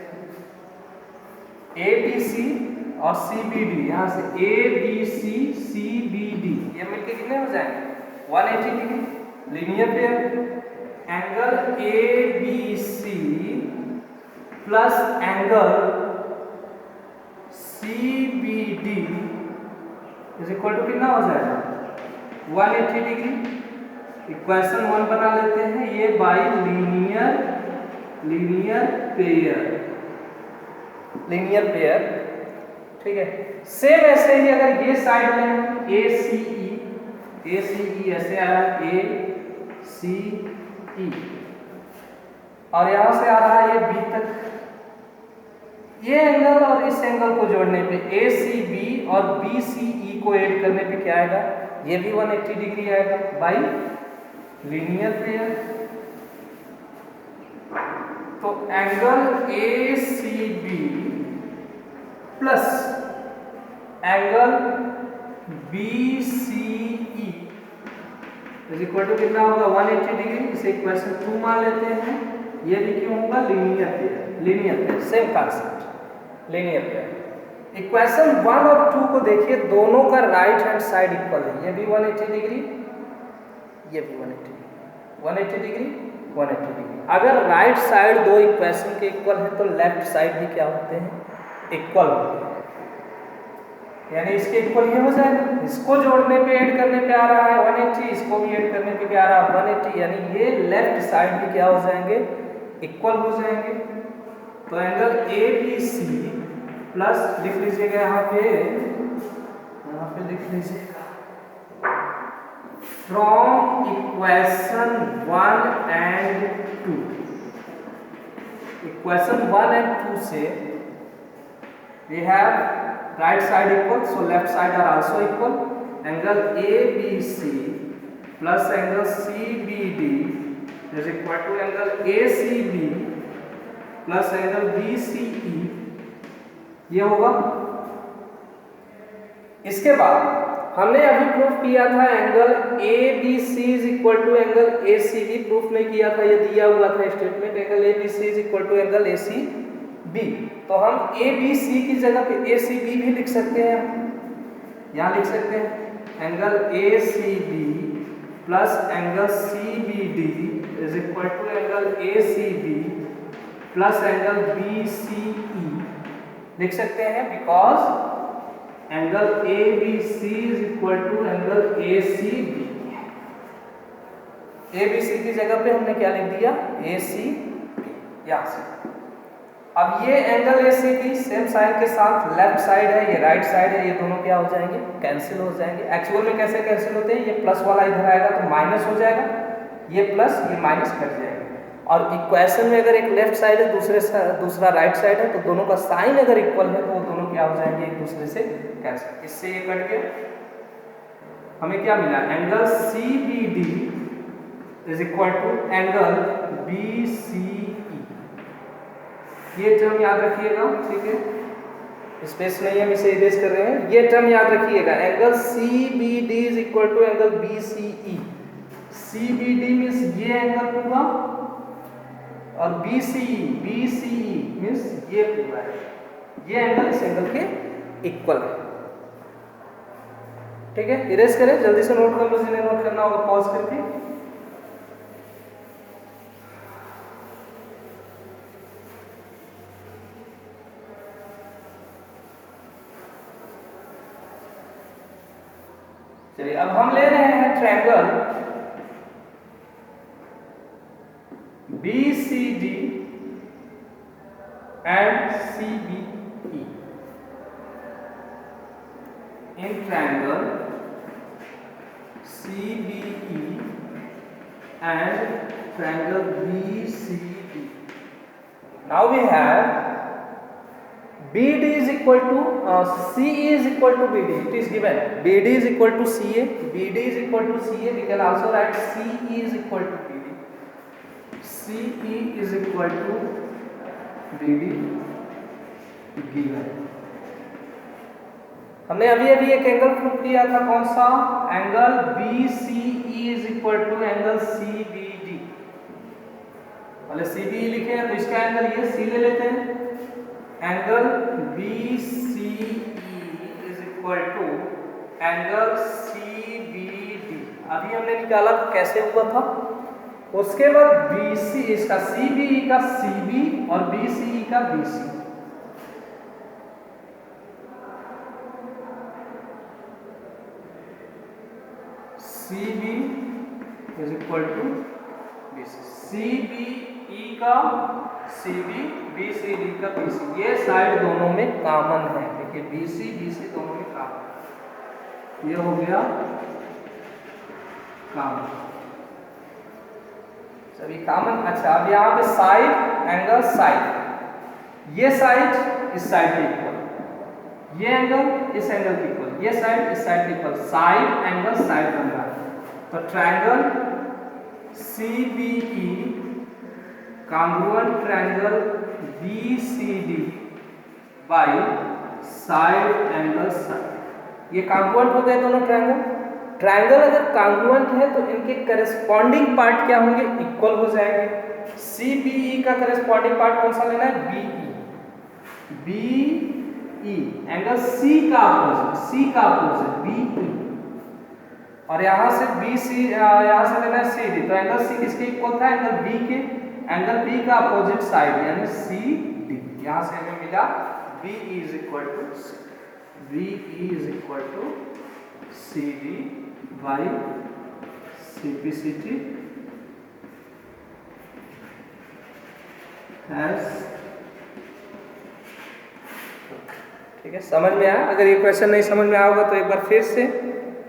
S1: ABC और CBD, यहाँ से ABC CBD ये मिलके कितने हो जाएंगे, 180 degree, linear pair, angle ABC plus angle CBD is equal to कितना हो जाएगा, 180 डिग्री। इक्वेशन 1 बना लेते हैं, ये बाय लीनियर पेयर, ठीक है। सेम ऐसे ही अगर ये साइड में ACE ऐसे आया ACE और यहां से आ रहा है ये B तक, ये एंगल और इस एंगल को जोड़ने पे ACB और BCE को ऐड करने पे क्या आएगा, ये भी 180 डिग्री आएगा बाय लीनियर पेयर। तो angle ACB plus angle BCE is equal to कितना होगा, 180 डिग्री। इसे इक्वेशन 2 मान लेते हैं, ये भी क्यों होगा, linear pair, same concept, linear pair. Equation 1 और 2 को देखिए, दोनों का राइट हैंड साइड इक्वल है, ये भी 180 डिग्री, ये भी 180 डिग्री, 180 डिग्री। अगर राइट साइड दो इक्वेशन के इक्वल है तो लेफ्ट साइड भी क्या होते हैं, इक्वल होते हैं। यानी इसके इक्वल ये हो जाएगा, इसको जोड़ने पे ऐड करने पे आ रहा है 180, इसको भी ऐड करने पे क्या आ रहा है 180, यानी ये लेफ्ट साइड भी क्या हो जाएंगे, इक्वल हो जाएंगे। तो एंगल ABC प्लस लिख लीजिएगा यहाँ पे लिख लीजिएगा from equation 1 and 2, equation 1 and 2 से we have right side equal, so left side are also equal. Angle ABC plus angle CBD is equal to angle ACB plus angle BCE, ये होगा। इसके बाद हमने अभी प्रूफ किया था angle ABC is equal to angle ACB, proof नहीं किया था, ये दिया हुआ था statement, angle ABC is equal to angle ACB। तो हम ABC की जगह पे ACB भी लिख सकते हैं, यहाँ लिख सकते हैं angle ACB plus angle CBD is equal to angle ACB plus angle BCE लिख सकते हैं, because angle ABC is equal to angle ACB। ABC की जगह पे हमने क्या लिख दिया, ACB, यहाँ से। अब ये एंगल ACB सेम साइन के साथ लेफ्ट साइड है, ये राइट साइड है, ये दोनों क्या हो जाएंगे, कैंसिल हो जाएंगे। एक्चुअल में कैसे कैंसिल होते हैं, ये प्लस वाला इधर आएगा तो माइनस हो जाएगा, ये प्लस ये माइनस कट जाएगा। और इक्वेशन में अगर एक लेफ्ट साइड है दूसरा राइट साइड है, तो दोनों का साइन अगर इक्वल है तो वो दोनों क्या हो जाएंगे, एक दूसरे से कैंसिल। इससे ये कट गया, हमें क्या मिला, angle CBD is equal to angle BCE। ये टर्म याद रखिएगा, ठीक है, स्पेस नहीं है, हम इसे इरेज कर रहे हैं, ये टर्म याद रखिएगा, angle CBD is equal to angle BCE। CBD means ये एंगल पूरा और BCE मीन्स ये पूरा है, ये एंगल इस एंगल के इक्वल है, ठीक है। इरेज करें, जल्दी से नोट कर लो, जिन्हें नोट करना होगा पॉज करके। चलिए, अब हम ले रहे हैं triangle BCD and CBE। In triangle CBE and triangle BCD, now we have BD is equal to CE is equal to BD. It is given BD is equal to CA, BD is equal to CA. We can also write CE is equal to BD. CE is equal to BD given. हमने अभी एक एंगल प्रूव किया था, कौन सा, angle BCE is equal to angle CBD। पहले CBE लिखे हैं तो इसका एंगल ये C ले लेते हैं, angle BCE is equal to angle CBD। अभी हमने निकाला कैसे हुआ था, उसके बाद BC इसका CBE का CB और BCE का BC। CB is equal to BC, CBE का CB, BCD का BC, ये साइड दोनों में कॉमन है, देखिए BC दोनों में कॉमन, ये हो गया कॉमन, सभी कॉमन। अच्छा, अब यहाँ पे साइड, एंगल साइड, ये साइड इस साइड के इक्वल, ये एंगल इस एंगल के इक्वल, ये साइड इस साइड के इक्वल, साइड एंगल साइड बन रहा है। तो triangle CBE congruent triangle BCD by side angle side। ये congruent हो गए दोनों ट्रायंगल। ट्रायंगल अगर congruent है तो इनके करस्पॉन्डिंग पार्ट क्या होंगे, इक्वल हो जाएंगे। CBE का करस्पॉन्डिंग पार्ट कौन सा लेना है, BE, एंगल C का अपोजिट BE, और यहाँ से बी सी, यहाँ से लेना है सी डी, तो एंगल सी किसके इक्वल था, एंगल बी के, एंगल बी का अपोजिट साइड यानी सी डी। यहाँ से हमें मिला B is equal to B is equal to C D by C P C T S. ठीक है, समझ में आया? अगर ये क्वेश्चन नहीं समझ में आया होगा तो एक बार फिर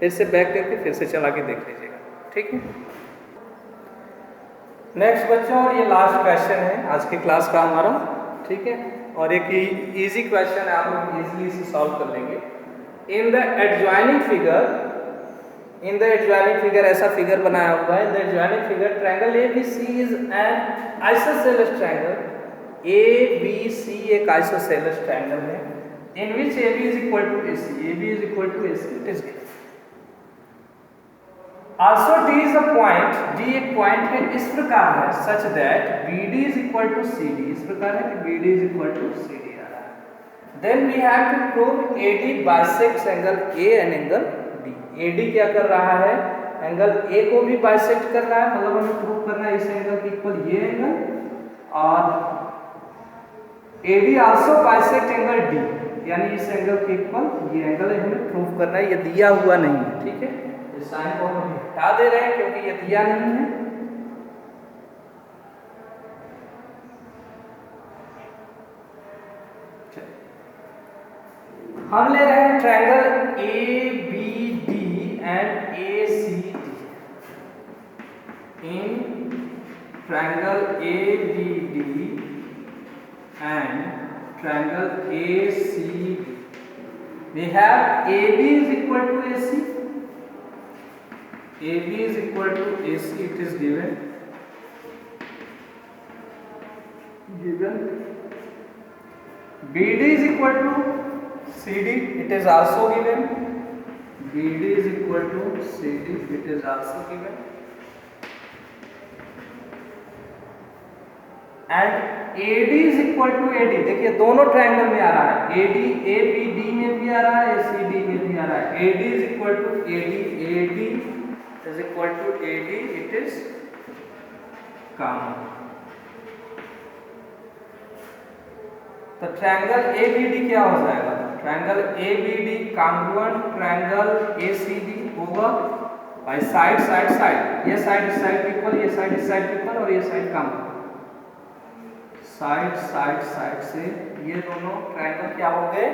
S1: से बैक करके फिर से चला के देख लीजिएगा। ठीक है, नेक्स्ट बच्चों, और ये लास्ट क्वेश्चन है आज की क्लास का हमारा। ठीक है, और एक इजी क्वेश्चन है, आप लोग इजीली इसे सॉल्व कर लेंगे। इन द एडजॉइनिंग फिगर ऐसा फिगर बनाया हुआ है। In the adjoining figure triangle ABC is an isosceles triangle. ABC एक आइसोसेलेस ट्रायंगल है in which AB is equal to AC, AB is equal to AC, it is given. Also D is a point, D एक पॉइंट है, इस प्रकार है such that BD is equal to CD, इस प्रकार है कि BD is equal to CD आ रहा है। Then we have to prove AD bisects angle A and angle B। AD क्या कर रहा है, एंगल A को भी बाइसेक्ट कर रहा है, मतलब हमें प्रूव करना है इस एंगल के इक्वल ये एंगल, और AD also bisect angle D, यानी इस एंगल के इक्वल ये एंगल है, हमें प्रूव करना है। ये दिया हुआ नहीं है। ठीक है, इस साइन को हम हटा दे रहे हैं क्योंकि ये दिया नहीं है। हम ले रहे हैं triangle ABD and ACD। In triangle ABD and triangle ACD, we have AB is equal to AC, AB is equal to AC, it is given, BD is equal to CD, it is also given, BD is equal to CD, it is also given, and AD is equal to AD। देखिए दोनों ट्रायंगल में आ रहा है, AD ABD में भी आ रहा है, ACD में भी आ रहा है। AD is equal to AD, AD is equal to AD, it is common। तो ट्रायंगल ABD क्या हो जाएगा, triangle ABD congruent triangle ACD होगा बाय साइड साइड साइड, ये साइड इस साइड इक्वल, ये साइड इस साइड इक्वल, और ये side common, side side side से ये दोनों ट्रायंगल क्या हो गए,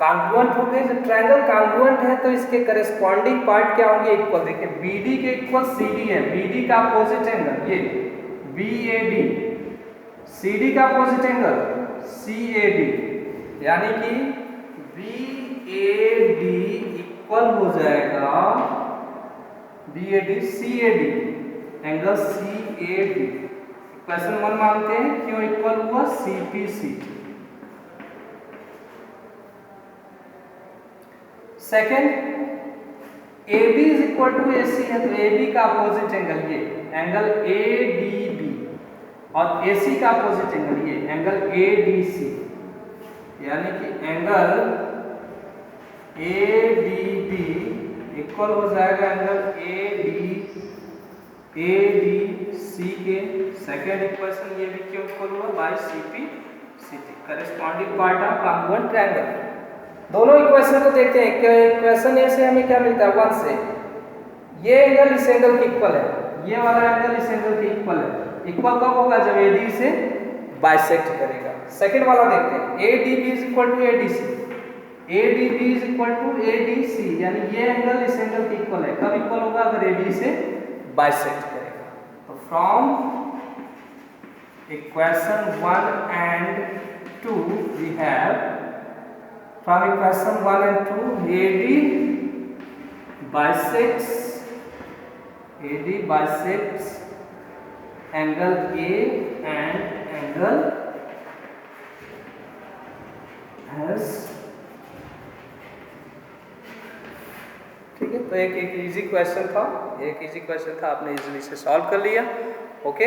S1: कॉन्ग्रुएंट हो गए। जब ट्रायंगल कॉन्ग्रुएंट है तो इसके करेस्पॉन्डिंग पार्ट क्या होंगे, इक्वल। देखिए BD के इक्वल CD है, BD का अपोजिट एंगल ये BAD, CD का अपोजिट एंगल CAD, यानी कि BAD इक्वल हो जाएगा BAD CAD, angle CAD। Question 1 मानते हैं, क्यों इक्वल हुआ, CPCT। Second AB is equal to AC है, तो AB का अपोजिट एंगल ये एंगल ADB, और AC का अपोजिट एंगल ये एंगल ADC, यानी कि एंगल ADB इक्वल हो जाएगा एंगल ADC के। सेकेंड इक्वेशन ये भी क्यों इक्वल हुआ, by CPCT, corresponding part of congruent triangle. दोनों इक्वेशन को देखते हैं। इक्वेशन ए से हमें क्या मिलता है, 1 से ये एंगल इस एंगल के इक्वल है, ये वाला एंगल इस एंगल के इक्वल है। इक्वल कब होगा, जब AD से बाइसेक्ट करेगा। सेकंड वाला देखते हैं, ADB is equal to ADC, ADB is equal to ADC, यानी ये एंगल इस एंगल के इक्वल है। कब इक्वल होगा, अगर AD से बाइसेक्ट करेगा। तो from equation 1 and 2 we have, from equation 1 and 2, AD bisects angle A and angle S। ठीक है, तो एक इजी क्वेश्चन था, आपने इजीली से सॉल्व कर लिया। ओके,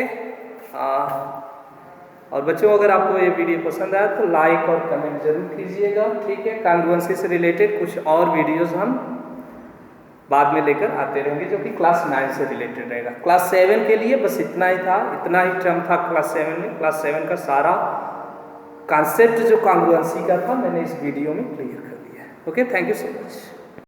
S1: और बच्चों अगर आपको ये वीडियो पसंद आया तो लाइक और कमेंट जरूर कीजिएगा। ठीक है, कॉन्ग्रुएंसी से रिलेटेड कुछ और वीडियोस हम बाद में लेकर आते रहेंगे, जो कि क्लास 9 से रिलेटेड रहेगा। क्लास 7 के लिए बस इतना ही था, इतना ही टर्म था क्लास 7 में। क्लास 7 का सारा कॉन्सेप्ट जो कांग्रुएंसी का था मैंने इस वीडियो में क्लियर कर दिया है। Okay, thank you so much.